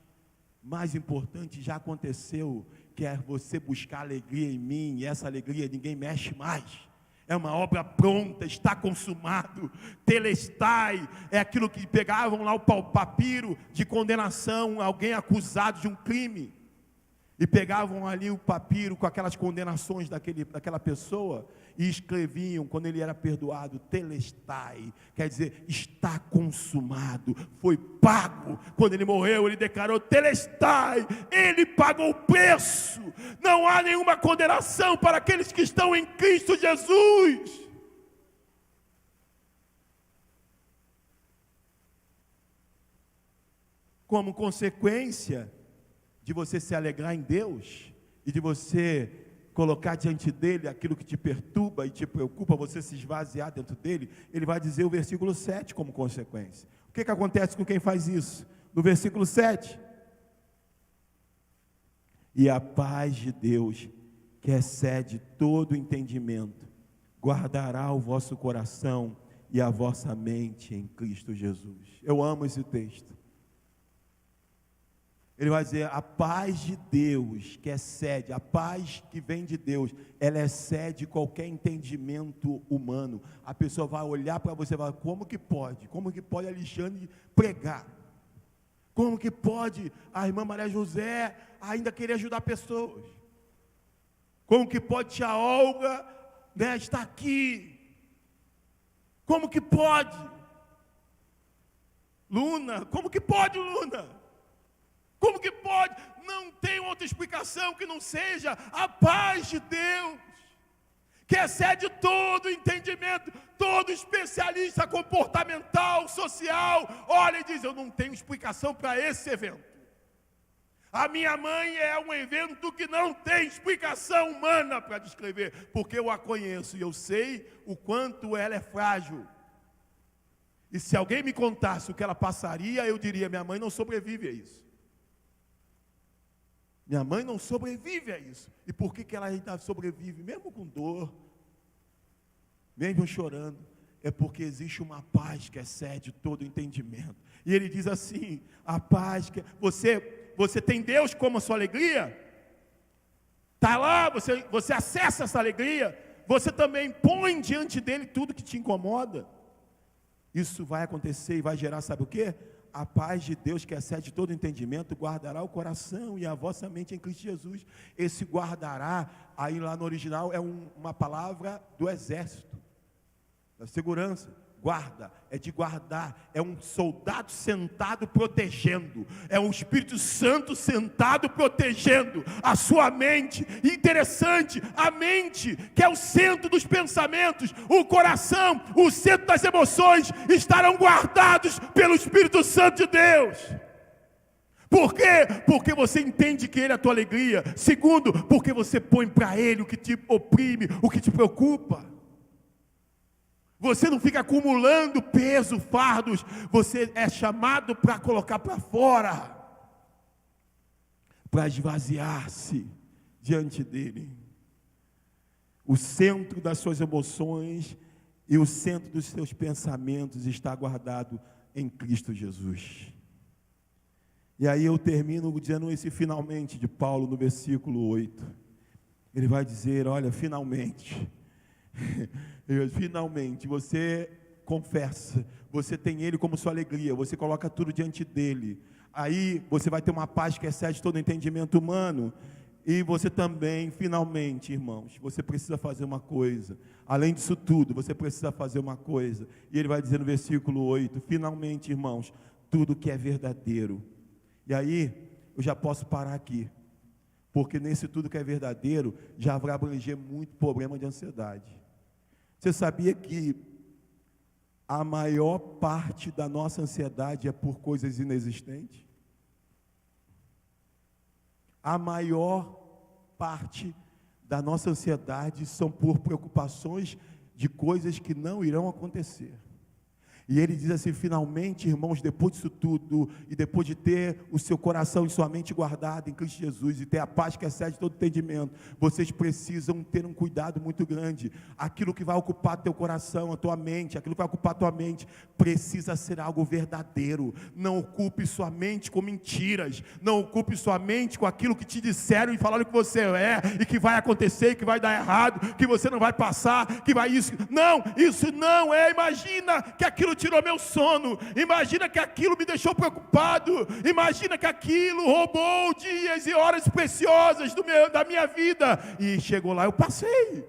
importante já aconteceu, que é você buscar alegria em mim, e essa alegria ninguém mexe mais, é uma obra pronta, está consumado. Telestai é aquilo que pegavam lá o papiro de condenação, alguém acusado de um crime, e pegavam ali o papiro com aquelas condenações daquela pessoa, e escreviam quando ele era perdoado: telestai, quer dizer, está consumado, foi pago. Quando ele morreu, ele declarou: telestai, ele pagou o preço, não há nenhuma condenação para aqueles que estão em Cristo Jesus. Como consequência de você se alegrar em Deus e de você colocar diante dele aquilo que te perturba e te preocupa, você se esvaziar dentro dele, ele vai dizer o versículo 7 como consequência. O que acontece com quem faz isso? No versículo 7: e a paz de Deus, que excede todo entendimento, guardará o vosso coração e a vossa mente em Cristo Jesus. Eu amo esse texto. Ele vai dizer, a paz de Deus, que excede, a paz que vem de Deus, ela excede qualquer entendimento humano. A pessoa vai olhar para você e vai falar, como que pode Alexandre pregar? Como que pode a irmã Maria José ainda querer ajudar pessoas? Como que pode tia Olga, né, estar aqui? Como que pode? Luna, como que pode, Luna? Como que pode? Não tem outra explicação que não seja a paz de Deus, que excede todo entendimento. Todo especialista comportamental, social, olha e diz, eu não tenho explicação para esse evento. A minha mãe é um evento que não tem explicação humana para descrever, porque eu a conheço e eu sei o quanto ela é frágil. E se alguém me contasse o que ela passaria, eu diria, minha mãe não sobrevive a isso. Minha mãe não sobrevive a isso. E por que ela ainda sobrevive, mesmo com dor, mesmo chorando? É porque existe uma paz que excede todo entendimento. E ele diz assim, a paz que... Você tem Deus como a sua alegria? Está lá, você acessa essa alegria? Você também põe diante dele tudo que te incomoda? Isso vai acontecer e vai gerar, sabe o quê? A paz de Deus que excede todo entendimento guardará o coração e a vossa mente em Cristo Jesus. Esse guardará, aí lá no original é uma palavra do exército, da segurança. Guarda, é de guardar, é um soldado sentado protegendo, é um Espírito Santo sentado protegendo a sua mente. Interessante, a mente, que é o centro dos pensamentos, o coração, o centro das emoções, estarão guardados pelo Espírito Santo de Deus. Por quê? Porque você entende que Ele é a tua alegria. Segundo, porque você põe para Ele o que te oprime, o que te preocupa. Você não fica acumulando peso, fardos. Você é chamado para colocar para fora, para esvaziar-se diante dEle. O centro das suas emoções e o centro dos seus pensamentos está guardado em Cristo Jesus. E aí eu termino dizendo esse finalmente de Paulo no versículo 8. Ele vai dizer, olha, finalmente... Finalmente, você confessa, você tem Ele como sua alegria, você coloca tudo diante dEle, aí você vai ter uma paz que excede todo entendimento humano, e você também, finalmente, irmãos, você precisa fazer uma coisa, além disso tudo, você precisa fazer uma coisa, e ele vai dizer no versículo 8, finalmente, irmãos, tudo que é verdadeiro, e aí, eu já posso parar aqui, porque nesse tudo que é verdadeiro, já vai abranger muito problema de ansiedade. Você sabia que a maior parte da nossa ansiedade é por coisas inexistentes? A maior parte da nossa ansiedade são por preocupações de coisas que não irão acontecer. E ele diz assim, finalmente, irmãos, depois disso tudo, e depois de ter o seu coração e sua mente guardada em Cristo Jesus, e ter a paz que excede todo entendimento, vocês precisam ter um cuidado muito grande. Aquilo que vai ocupar teu coração, a tua mente, aquilo que vai ocupar tua mente, precisa ser algo verdadeiro. Não ocupe sua mente com mentiras, não ocupe sua mente com aquilo que te disseram e falaram que você é, e que vai acontecer, e que vai dar errado, que você não vai passar, que vai isso. Não, isso não é. Imagina que aquilo tirou meu sono, imagina que aquilo me deixou preocupado, imagina que aquilo roubou dias e horas preciosas da minha vida, e chegou lá, eu passei.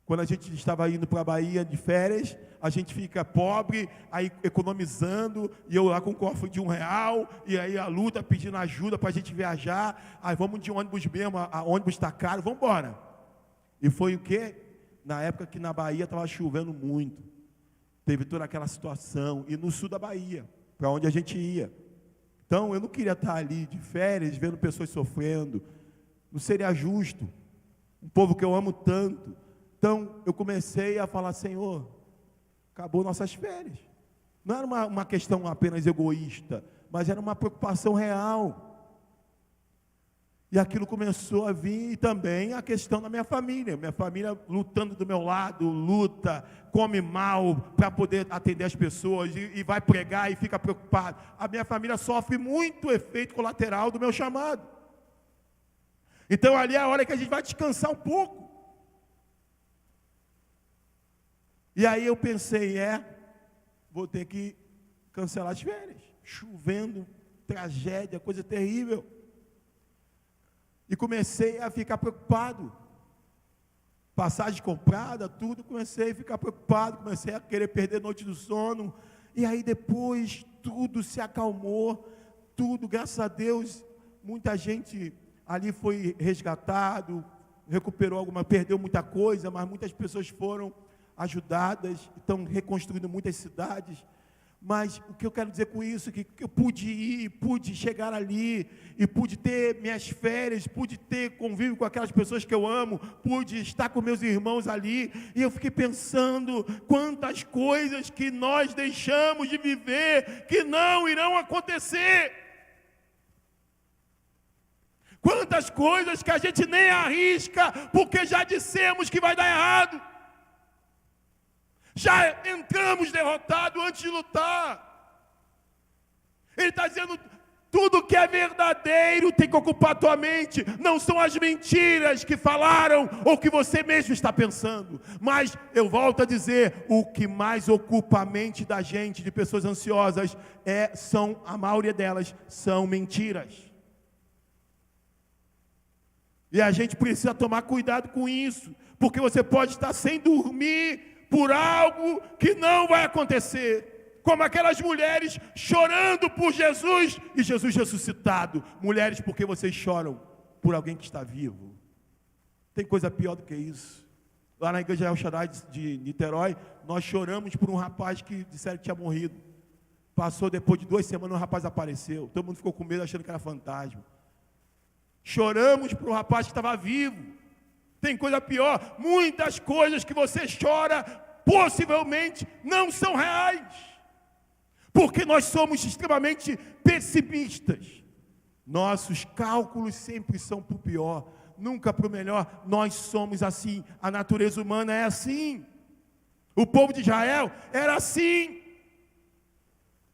Quando a gente estava indo para a Bahia de férias, a gente fica pobre, aí economizando, e eu lá com um cofre de R$1, e aí a Lu tá pedindo ajuda para a gente viajar, aí vamos de ônibus mesmo, a ônibus está caro, vamos embora. E foi o quê? Na época que na Bahia estava chovendo muito, teve toda aquela situação, e no sul da Bahia, para onde a gente ia. Então eu não queria estar ali de férias, vendo pessoas sofrendo, não seria justo, um povo que eu amo tanto. Então eu comecei a falar, Senhor, acabou nossas férias. Não era uma questão apenas egoísta, mas era uma preocupação real. E aquilo começou a vir, e também a questão da minha família lutando do meu lado, luta, come mal para poder atender as pessoas, e vai pregar e fica preocupado. A minha família sofre muito efeito colateral do meu chamado. Então ali é a hora que a gente vai descansar um pouco. E aí eu pensei, vou ter que cancelar as férias. Chovendo, tragédia, coisa terrível. E comecei a ficar preocupado. Passagem comprada, tudo, comecei a ficar preocupado, comecei a querer perder noite do sono. E aí depois tudo se acalmou, tudo, graças a Deus, muita gente ali foi resgatado, recuperou perdeu muita coisa, mas muitas pessoas foram ajudadas, estão reconstruindo muitas cidades. Mas o que eu quero dizer com isso, que eu pude ir, pude chegar ali, e pude ter minhas férias, pude ter convívio com aquelas pessoas que eu amo, pude estar com meus irmãos ali, e eu fiquei pensando quantas coisas que nós deixamos de viver, que não irão acontecer. Quantas coisas que a gente nem arrisca, porque já dissemos que vai dar errado. Já entramos derrotados antes de lutar. Ele está dizendo, tudo que é verdadeiro tem que ocupar a tua mente. Não são as mentiras que falaram ou que você mesmo está pensando. Mas eu volto a dizer, o que mais ocupa a mente da gente, de pessoas ansiosas, a maioria delas são mentiras. E a gente precisa tomar cuidado com isso, porque você pode estar sem dormir por algo que não vai acontecer, como aquelas mulheres chorando por Jesus e Jesus ressuscitado. Mulheres, porque vocês choram por alguém que está vivo? Tem coisa pior do que isso. Lá na igreja El Shaddai de Niterói, nós choramos por um rapaz que disseram que tinha morrido. Passou depois de 2 semanas, o rapaz apareceu. Todo mundo ficou com medo, achando que era fantasma. Choramos por um rapaz que estava vivo. Tem coisa pior, muitas coisas que você chora, possivelmente não são reais, porque nós somos extremamente pessimistas. Nossos cálculos sempre são para o pior, nunca para o melhor. Nós somos assim, a natureza humana é assim, o povo de Israel era assim.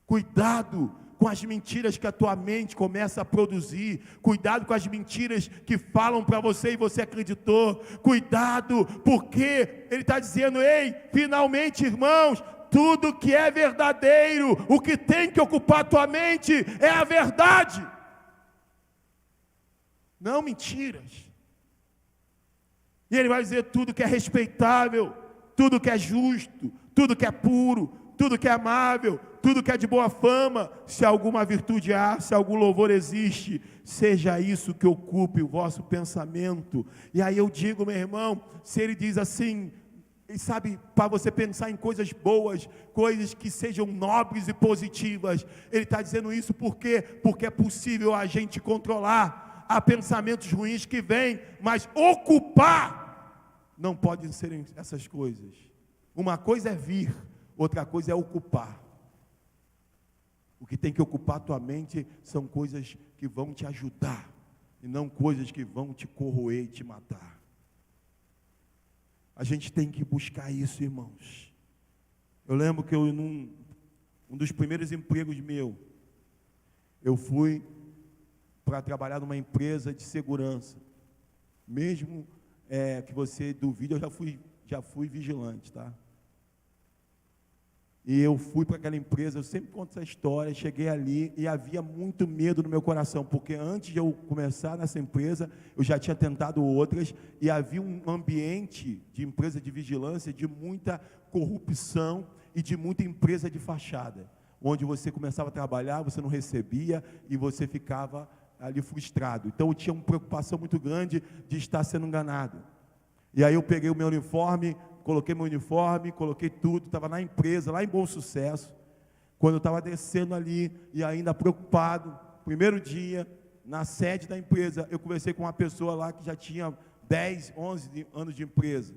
Cuidado com as mentiras que a tua mente começa a produzir. Cuidado com as mentiras que falam para você e você acreditou. Cuidado, porque ele está dizendo, ei, finalmente, irmãos, tudo que é verdadeiro, o que tem que ocupar a tua mente é a verdade, não mentiras. E ele vai dizer tudo que é respeitável, tudo que é justo, tudo que é puro, tudo que é amável, tudo que é de boa fama, se alguma virtude há, se algum louvor existe, seja isso que ocupe o vosso pensamento. E aí eu digo, meu irmão, se ele diz assim, sabe, para você pensar em coisas boas, coisas que sejam nobres e positivas, ele está dizendo isso por quê? Porque é possível a gente controlar. Há pensamentos ruins que vêm, mas ocupar não podem ser essas coisas. Uma coisa é vir, outra coisa é ocupar. O que tem que ocupar a tua mente são coisas que vão te ajudar, e não coisas que vão te corroer e te matar. A gente tem que buscar isso, irmãos. Eu lembro que um dos primeiros empregos meu, eu fui para trabalhar numa empresa de segurança. Mesmo que você duvide, eu já fui vigilante, tá? E eu fui para aquela empresa, eu sempre conto essa história, cheguei ali e havia muito medo no meu coração, porque antes de eu começar nessa empresa, eu já tinha tentado outras, e havia um ambiente de empresa de vigilância de muita corrupção e de muita empresa de fachada, onde você começava a trabalhar, você não recebia e você ficava ali frustrado. Então eu tinha uma preocupação muito grande de estar sendo enganado. E aí eu peguei o meu uniforme, coloquei meu uniforme, coloquei tudo, estava na empresa, lá em Bom Sucesso. Quando eu estava descendo ali e ainda preocupado, primeiro dia, na sede da empresa, eu conversei com uma pessoa lá que já tinha 10, 11 anos de empresa.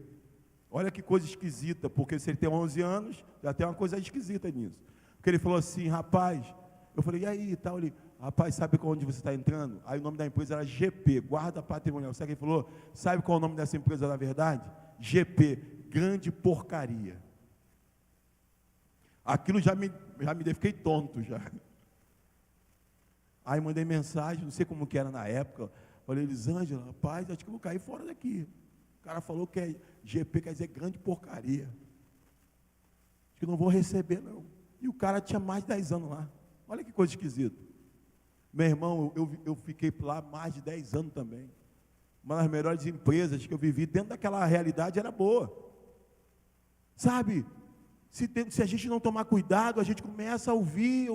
Olha que coisa esquisita, porque se ele tem 11 anos, já tem uma coisa esquisita nisso. Porque ele falou assim, rapaz, eu falei, e aí, tal, ele, Rapaz, sabe onde você está entrando? Aí o nome da empresa era GP, Guarda Patrimonial. Sabe quem falou? Sabe qual é o nome dessa empresa na verdade? GP, Grande Porcaria. Aquilo já me fiquei tonto já. Aí mandei mensagem, não sei como que era na época. Falei, Elisângela, rapaz, acho que eu vou cair fora daqui. O cara falou que é GP, quer dizer Grande Porcaria. Acho que não vou receber não. E o cara tinha mais de 10 anos lá. Olha que coisa esquisita. Meu irmão, eu fiquei lá mais de 10 anos também. Uma das melhores empresas que eu vivi dentro daquela realidade era boa. Sabe? Se a gente não tomar cuidado, a gente começa a ouvir,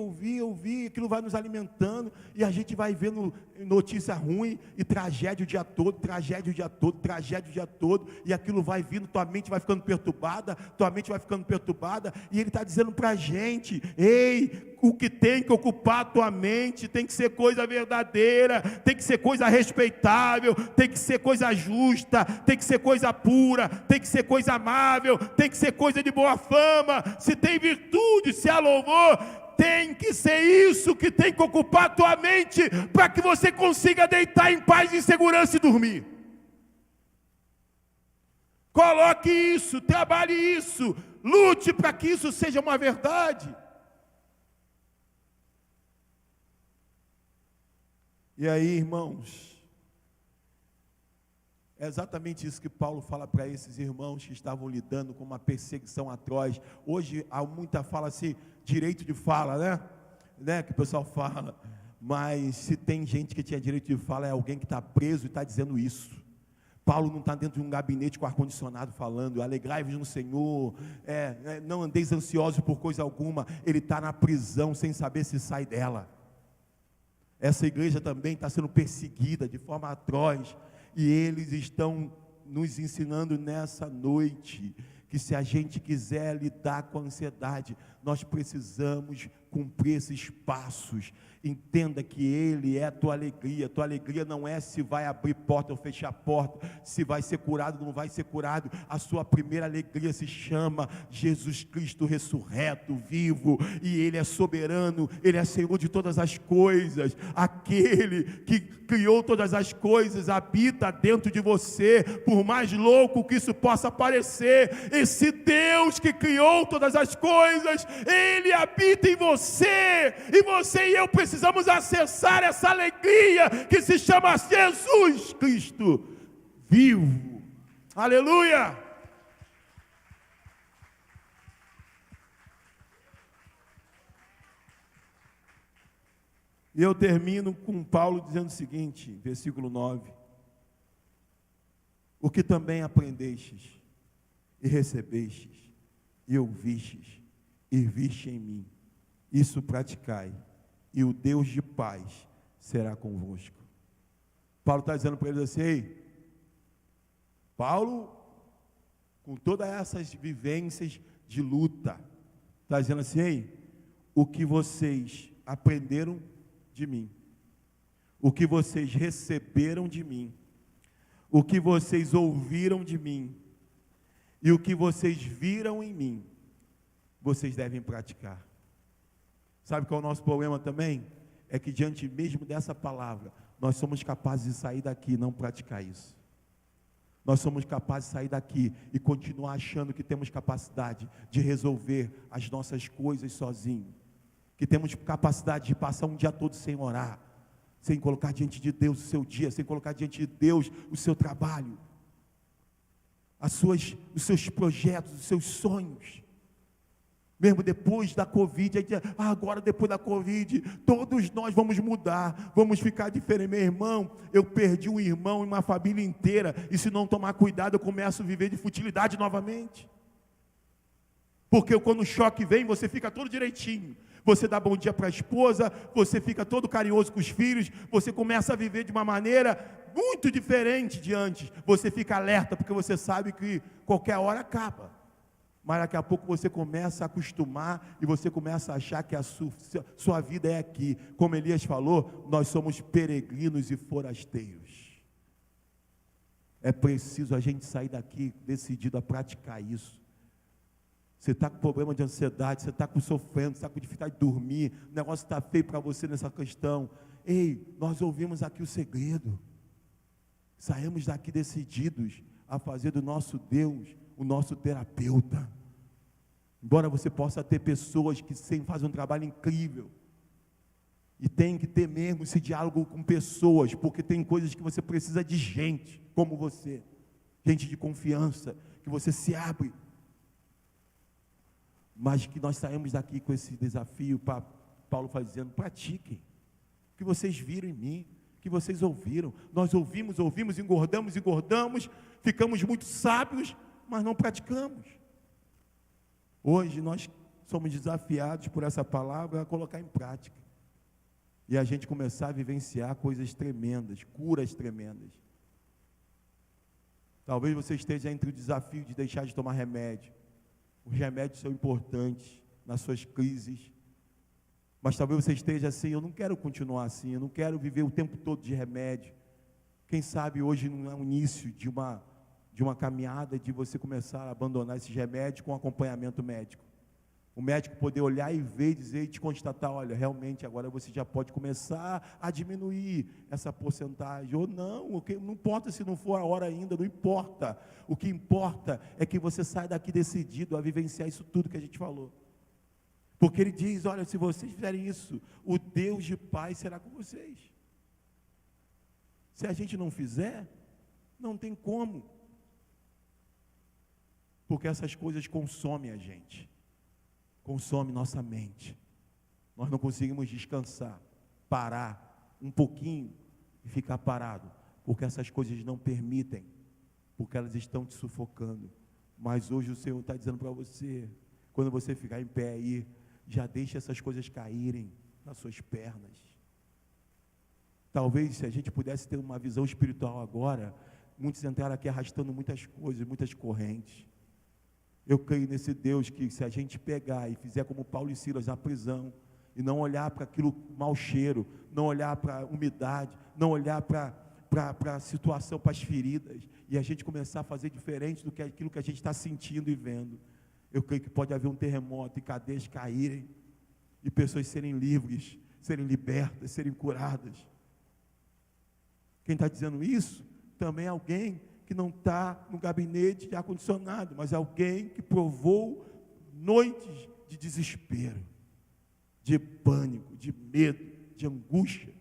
aquilo vai nos alimentando, e a gente vai vendo notícia ruim, e tragédia o dia todo, e aquilo vai vindo, tua mente vai ficando perturbada, e ele está dizendo para a gente, ei, o que tem que ocupar a tua mente, tem que ser coisa verdadeira, tem que ser coisa respeitável, tem que ser coisa justa, tem que ser coisa pura, tem que ser coisa amável, tem que ser coisa de boa fama. Se tem virtude, se há louvor, tem que ser isso que tem que ocupar a tua mente, para que você consiga deitar em paz e segurança e dormir. Coloque isso, trabalhe isso, lute para que isso seja uma verdade. E aí, irmãos, é exatamente isso que Paulo fala para esses irmãos que estavam lidando com uma perseguição atroz. Hoje há muita fala assim, direito de fala, né? Que o pessoal fala. Mas se tem gente que tinha direito de fala, é alguém que está preso e está dizendo isso. Paulo não está dentro de um gabinete com ar-condicionado falando, alegrai-vos no Senhor, não andeis ansiosos por coisa alguma. Ele está na prisão sem saber se sai dela. Essa igreja também está sendo perseguida de forma atroz. E eles estão nos ensinando nessa noite que se a gente quiser lidar com a ansiedade, nós precisamos cumprir esses passos. Entenda que Ele é a tua alegria não é se vai abrir porta ou fechar porta, se vai ser curado ou não vai ser curado. A sua primeira alegria se chama Jesus Cristo ressurreto, vivo, e Ele é soberano, Ele é Senhor de todas as coisas. Aquele que criou todas as coisas habita dentro de você, por mais louco que isso possa parecer. Esse Deus que criou todas as coisas, Ele habita em você, e você e eu precisamos acessar essa alegria que se chama Jesus Cristo vivo. Aleluia! E eu termino com Paulo dizendo o seguinte, versículo 9: o que também aprendestes e recebestes e ouvistes e viste em mim, isso praticai, e o Deus de paz será convosco. Paulo está dizendo para eles assim, ei, Paulo, com todas essas vivências de luta, está dizendo assim, ei, o que vocês aprenderam de mim, o que vocês receberam de mim, o que vocês ouviram de mim, e o que vocês viram em mim, vocês devem praticar. Sabe qual é o nosso problema também? É que diante mesmo dessa palavra, nós somos capazes de sair daqui e não praticar isso. Nós somos capazes de sair daqui e continuar achando que temos capacidade de resolver as nossas coisas sozinhos. Que temos capacidade de passar um dia todo sem orar, sem colocar diante de Deus o seu dia, sem colocar diante de Deus o seu trabalho, os seus projetos, os seus sonhos. Mesmo depois da Covid, agora depois da Covid, todos nós vamos mudar, vamos ficar diferentes. Meu irmão, eu perdi um irmão e uma família inteira, e se não tomar cuidado, eu começo a viver de futilidade novamente. Porque quando o choque vem, você fica todo direitinho. Você dá bom dia para a esposa, você fica todo carinhoso com os filhos, você começa a viver de uma maneira muito diferente de antes. Você fica alerta, porque você sabe que qualquer hora acaba. Mas daqui a pouco você começa a acostumar e você começa a achar que a sua vida é aqui. Como Elias falou, nós somos peregrinos e forasteiros. É preciso a gente sair daqui decidido a praticar isso. Você está com problema de ansiedade, você está sofrendo, você está com dificuldade de dormir, o negócio está feio para você nessa questão. Ei, nós ouvimos aqui o segredo. Saímos daqui decididos a fazer do nosso Deus o nosso terapeuta. Embora você possa ter pessoas que fazem um trabalho incrível, e tem que ter mesmo esse diálogo com pessoas, porque tem coisas que você precisa de gente como você, gente de confiança, que você se abre. Mas que nós saímos daqui com esse desafio, Paulo vai dizendo, pratiquem, o que vocês viram em mim, o que vocês ouviram. Nós ouvimos, engordamos, ficamos muito sábios, mas não praticamos. Hoje nós somos desafiados por essa palavra a colocar em prática. E a gente começar a vivenciar coisas tremendas, curas tremendas. Talvez você esteja entre o desafio de deixar de tomar remédio. Os remédios são importantes nas suas crises. Mas talvez você esteja assim, eu não quero continuar assim, eu não quero viver o tempo todo de remédio. Quem sabe hoje não é o início de uma caminhada de você começar a abandonar esses remédios com acompanhamento médico. O médico poder olhar e ver, dizer e te constatar, olha, realmente agora você já pode começar a diminuir essa porcentagem, ou não, não importa se não for a hora ainda, não importa. O que importa é que você saia daqui decidido a vivenciar isso tudo que a gente falou. Porque ele diz, olha, se vocês fizerem isso, o Deus de paz será com vocês. Se a gente não fizer, não tem como. Porque essas coisas consomem a gente. Consome nossa mente. Nós não conseguimos descansar, parar um pouquinho e ficar parado, porque essas coisas não permitem, porque elas estão te sufocando. Mas hoje o Senhor está dizendo para você, quando você ficar em pé aí, já deixe essas coisas caírem nas suas pernas. Talvez se a gente pudesse ter uma visão espiritual agora, muitos entraram aqui arrastando muitas coisas, muitas correntes. Eu creio nesse Deus que se a gente pegar e fizer como Paulo e Silas na prisão, e não olhar para aquilo mau cheiro, não olhar para a umidade, não olhar para a situação, para as feridas, e a gente começar a fazer diferente do que aquilo que a gente está sentindo e vendo, eu creio que pode haver um terremoto e cadeias caírem, e pessoas serem livres, serem libertas, serem curadas. Quem está dizendo isso também é alguém que não está no gabinete de ar-condicionado, mas é alguém que provou noites de desespero, de pânico, de medo, de angústia.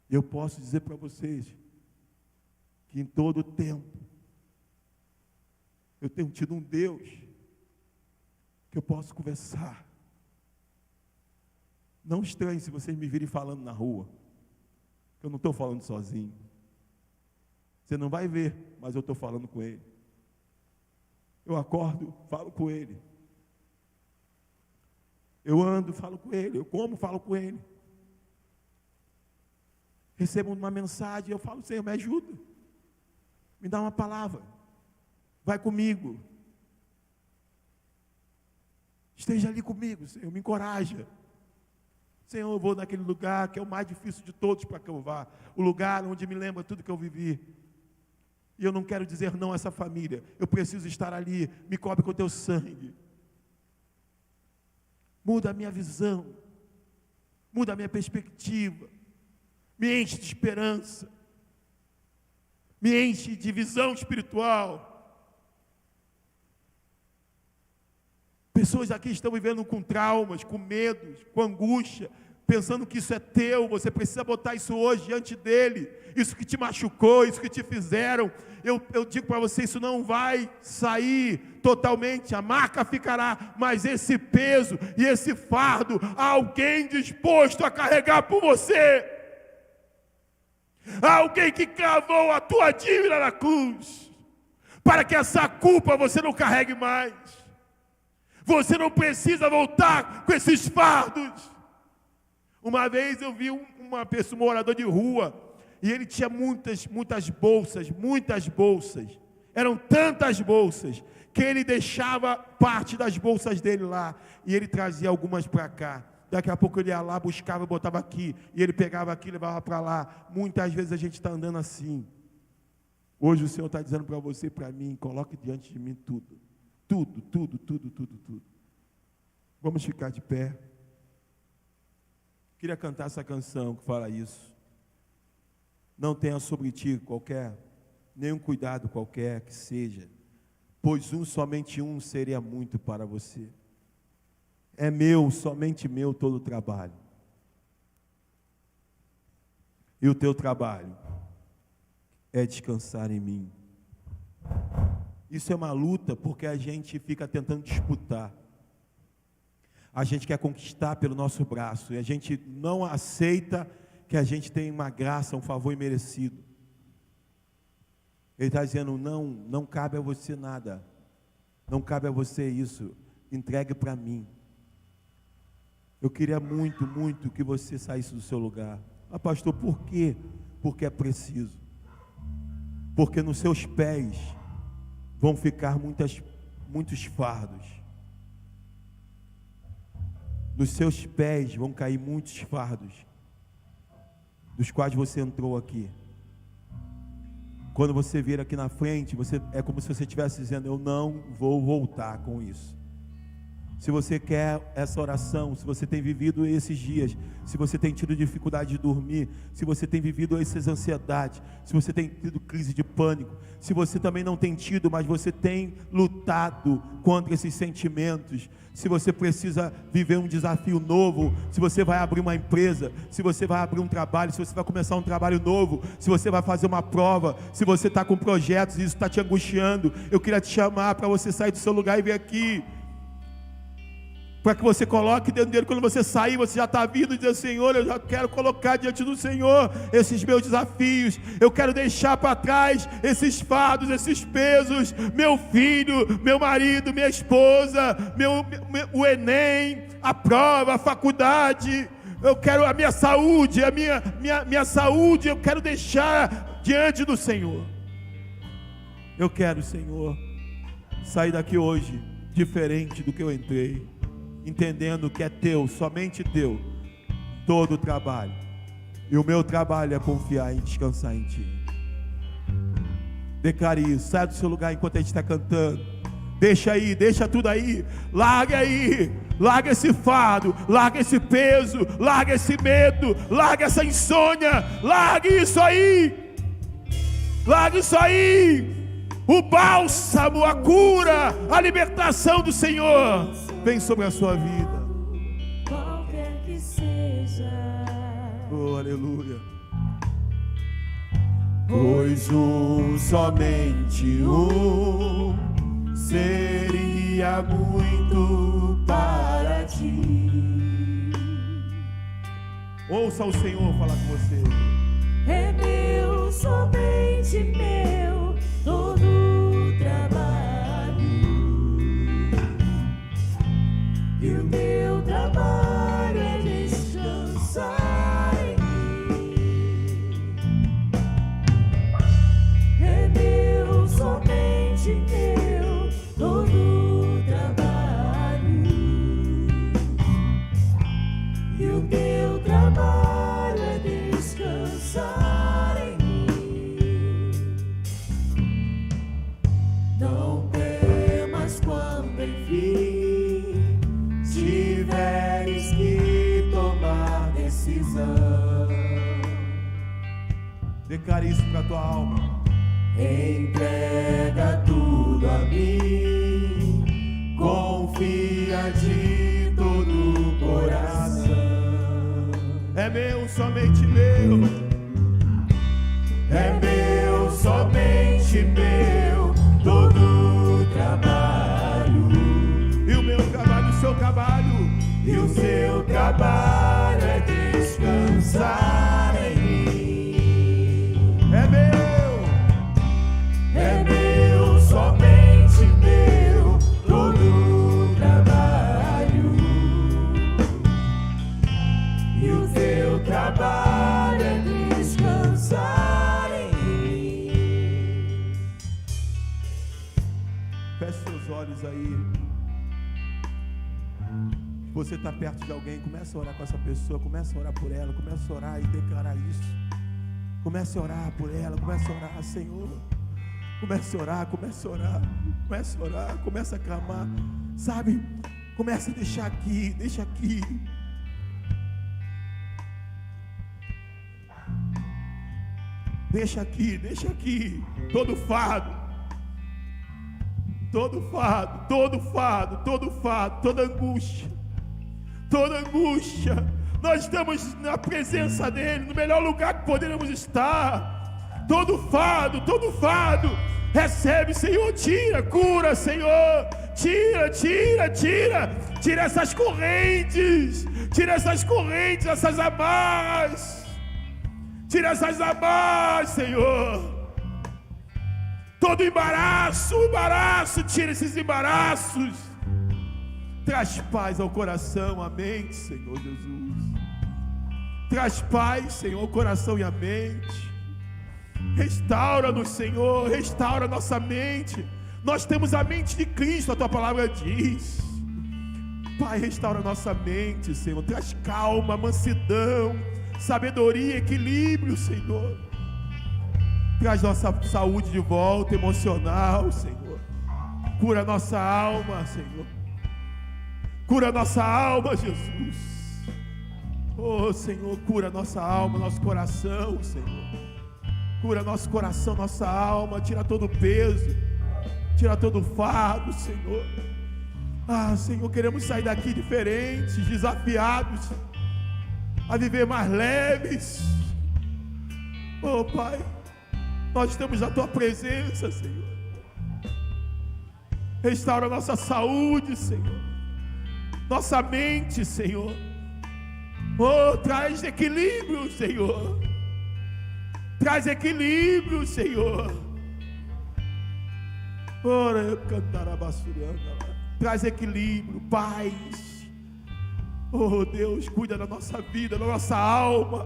Eu posso dizer para vocês que em todo o tempo eu tenho tido um Deus que eu posso conversar. Não estranhe se vocês me virem falando na rua, que eu não estou falando sozinho. Você não vai ver, mas eu estou falando com Ele. Eu acordo, falo com Ele. Eu ando, falo com Ele. Eu como, falo com Ele. Recebo uma mensagem, eu falo, Senhor, me ajuda. Me dá uma palavra. Vai comigo. Esteja ali comigo, Senhor, me encoraja. Senhor, eu vou naquele lugar que é o mais difícil de todos para que eu vá. O lugar onde me lembra tudo que eu vivi. E eu não quero dizer não a essa família. Eu preciso estar ali. Me cobre com o teu sangue. Muda a minha visão. Muda a minha perspectiva. Me enche de esperança. Me enche de visão espiritual. Pessoas aqui estão vivendo com traumas, com medos, com angústia, pensando que isso é teu, você precisa botar isso hoje diante dele, isso que te machucou, isso que te fizeram, eu digo para você, isso não vai sair totalmente, a marca ficará, mas esse peso e esse fardo, há alguém disposto a carregar por você, há alguém que cravou a tua dívida na cruz, para que essa culpa você não carregue mais, você não precisa voltar com esses fardos. Uma vez eu vi uma pessoa, um morador de rua, e ele tinha muitas bolsas, eram tantas bolsas, que ele deixava parte das bolsas dele lá, e ele trazia algumas para cá, daqui a pouco ele ia lá, buscava, botava aqui, e ele pegava aqui e levava para lá. Muitas vezes a gente está andando assim. Hoje o Senhor está dizendo para você e para mim, coloque diante de mim tudo, Tudo, tudo, tudo, tudo, tudo. Vamos ficar de pé. Queria cantar essa canção que fala isso. Não tenha sobre ti nenhum cuidado qualquer que seja, pois somente um seria muito para você. É meu, somente meu todo o trabalho. E o teu trabalho é descansar em mim. Isso é uma luta porque a gente fica tentando disputar. A gente quer conquistar pelo nosso braço e a gente não aceita que a gente tem uma graça, um favor imerecido. Ele está dizendo, não cabe a você nada. Não cabe a você isso. Entregue para mim. Eu queria muito, muito que você saísse do seu lugar. Ah, pastor, por quê? Porque é preciso. Porque nos seus pés vão ficar muitos fardos. Dos seus pés vão cair muitos fardos, dos quais você entrou aqui. Quando você vir aqui na frente, é como se você estivesse dizendo, eu não vou voltar com isso. Se você quer essa oração, se você tem vivido esses dias, se você tem tido dificuldade de dormir, se você tem vivido essas ansiedades, se você tem tido crise de pânico, se você também não tem tido, mas você tem lutado contra esses sentimentos, se você precisa viver um desafio novo, se você vai abrir uma empresa, se você vai abrir um trabalho, se você vai começar um trabalho novo, se você vai fazer uma prova, se você está com projetos e isso está te angustiando, eu queria te chamar para você sair do seu lugar e vir aqui, para que você coloque dentro dele. Quando você sair, você já está vindo e dizer, Senhor, eu já quero colocar diante do Senhor esses meus desafios, eu quero deixar para trás esses fardos, esses pesos, meu filho, meu marido, minha esposa, o Enem, a prova, a faculdade, eu quero a minha saúde, minha saúde, eu quero deixar diante do Senhor. Eu quero, Senhor, sair daqui hoje diferente do que eu entrei, entendendo que é teu, somente teu, todo o trabalho, e o meu trabalho é confiar e descansar em ti. Declare isso, sai do seu lugar enquanto a gente está cantando, deixa tudo aí, larga esse fardo, larga esse peso, larga esse medo, larga essa insônia, larga isso aí, o bálsamo, a cura, a libertação do Senhor vem sobre a sua vida. Qualquer que seja. Oh, aleluia. Pois somente seria muito para ti. Ouça o Senhor falar com você. É meu, somente meu, todo o trabalho. E o meu trabalho é descansar em mim. É meu, somente meu, todo o trabalho. E o meu trabalho é descansar em mim. Não temas quando enfim tiveres que tomar decisão. Declare isso para a tua alma. Entrega tudo a mim, confia de todo o coração. É meu, somente meu. É meu, somente meu, todo o trabalho. E o meu trabalho, o seu trabalho. E o seu trabalho é descansar em mim. É meu, somente meu, todo o trabalho. E o teu trabalho é descansar em mim. Feche seus olhos aí. Você está perto de alguém, comece a orar com essa pessoa, comece a orar por ela, comece a orar e declarar isso. Comece a orar por ela, comece a orar, Senhor, Comece a orar, comece a orar, comece a orar, comece a clamar, sabe? Comece a deixar aqui, deixa aqui. Deixa aqui, todo fardo, toda angústia. Nós estamos na presença dEle, no melhor lugar que poderemos estar. Todo fardo, recebe, Senhor, tira, cura, Senhor, tira essas correntes, essas amarras, Senhor. Todo embaraço, tira esses embaraços, traz paz ao coração, à mente, Senhor Jesus. Traz paz, Senhor, ao coração e à mente. Restaura-nos, Senhor, restaura nossa mente. Nós temos a mente de Cristo, a Tua palavra diz. Pai, restaura nossa mente, Senhor. Traz calma, mansidão, sabedoria, equilíbrio, Senhor. Traz nossa saúde de volta, emocional, Senhor. Cura nossa alma, Senhor. Cura nossa alma, Jesus. Oh, Senhor, cura nossa alma, nosso coração, Senhor. Cura nosso coração, nossa alma. Tira todo o peso, tira todo o fardo, Senhor. Ah, Senhor, queremos sair daqui diferentes, desafiados a viver mais leves. Oh, Pai, nós estamos na Tua presença, Senhor. Restaura a nossa saúde, Senhor. Nossa mente, Senhor. Oh, traz equilíbrio, Senhor. Traz equilíbrio, Senhor. Ora, cantar a basuriana. Traz equilíbrio, paz. Oh, Deus, cuida da nossa vida, da nossa alma.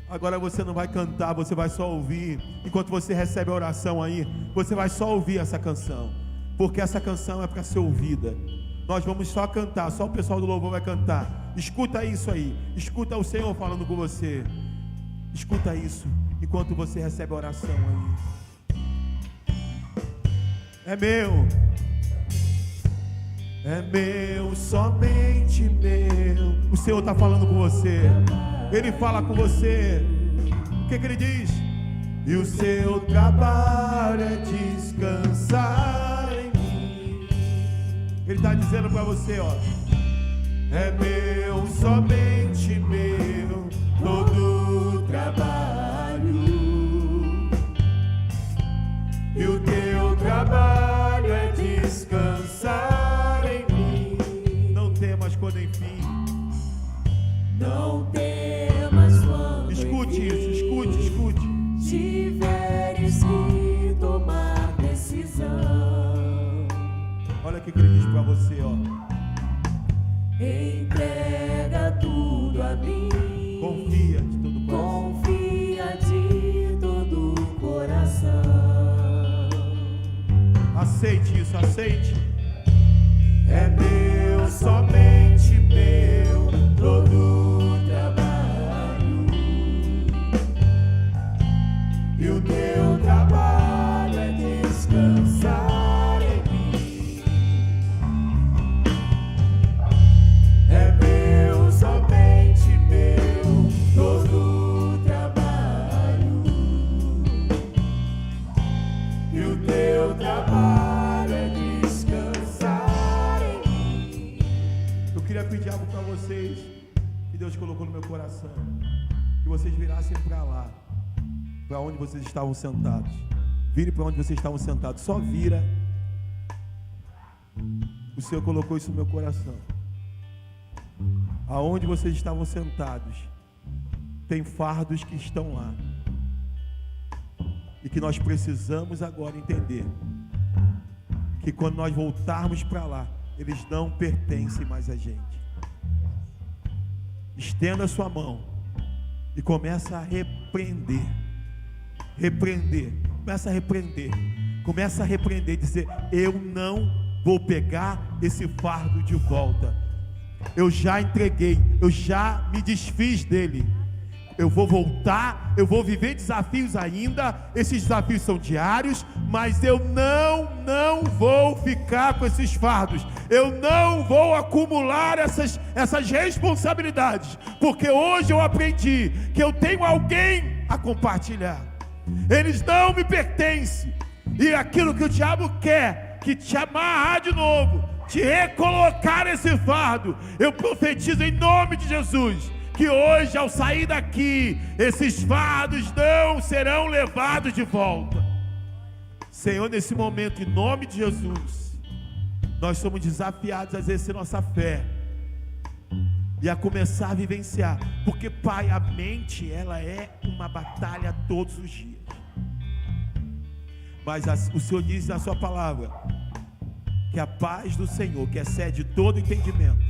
Agora você não vai cantar, você vai só ouvir. Enquanto você recebe a oração aí, você vai só ouvir essa canção, porque essa canção é para ser ouvida. Nós vamos só cantar, só o pessoal do louvor vai cantar. Escuta isso aí, escuta o Senhor falando com você. Escuta isso, enquanto você recebe a oração aí. É meu, somente meu. O Senhor está falando com você. Ele fala com você. O que ele diz? E o seu trabalho é descansar em mim. Ele está dizendo para você, ó. É meu, somente meu, todo o trabalho. E o teu trabalho é descansar em mim. Não temas quando enfim. Não temas quando Escute isso, escute. tiveres que tomar decisão. Olha o que ele diz para você, ó. Entrega tudo a mim. Confia de todo o coração. Confia de todo o coração. Aceite isso, aceite. É meu, somente meu, todo o trabalho. E o teu trabalho é descansar em mim. É meu, somente meu, todo o trabalho. E o teu trabalho é descansar em mim. Eu queria pedir algo para vocês que Deus colocou no meu coração. Que vocês virassem para lá, para onde vocês estavam sentados. Vire para onde vocês estavam sentados. Só vira. O Senhor colocou isso no meu coração. Aonde vocês estavam sentados, tem fardos que estão lá. E que nós precisamos agora entender que quando nós voltarmos para lá, eles não pertencem mais a gente. Estenda a sua mão e começa a repreender. Começa a repreender. Começa a repreender e dizer: eu não vou pegar esse fardo de volta. Eu já entreguei, eu já me desfiz dele. Eu vou voltar, eu vou viver desafios ainda. Esses desafios são diários, mas eu não vou ficar com esses fardos. Eu não vou acumular essas responsabilidades, porque hoje eu aprendi que eu tenho alguém a compartilhar. Eles não me pertencem. E aquilo que o diabo quer, que te amarrar de novo, te recolocar esse fardo, eu profetizo em nome de Jesus, que hoje, ao sair daqui, esses fardos não serão levados de volta. Senhor, nesse momento, em nome de Jesus, nós somos desafiados a exercer nossa fé e a começar a vivenciar, porque, Pai, a mente, ela é uma batalha todos os dias. Mas o Senhor diz na sua palavra que a paz do Senhor, que excede todo entendimento,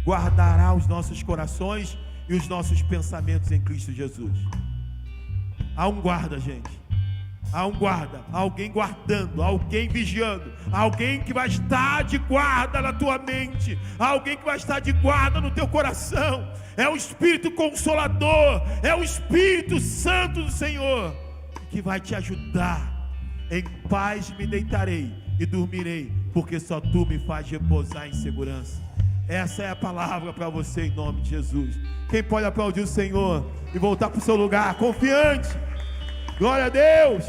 guardará os nossos corações e os nossos pensamentos em Cristo Jesus. Há um guarda, gente. Há um guarda, alguém guardando, alguém vigiando, alguém que vai estar de guarda na tua mente, alguém que vai estar de guarda no teu coração. É o Espírito Consolador, é o Espírito Santo do Senhor, que vai te ajudar. Em paz me deitarei e dormirei, porque só tu me faz repousar em segurança. Essa é a palavra para você em nome de Jesus. Quem pode aplaudir o Senhor e voltar para o seu lugar confiante? Glória a Deus.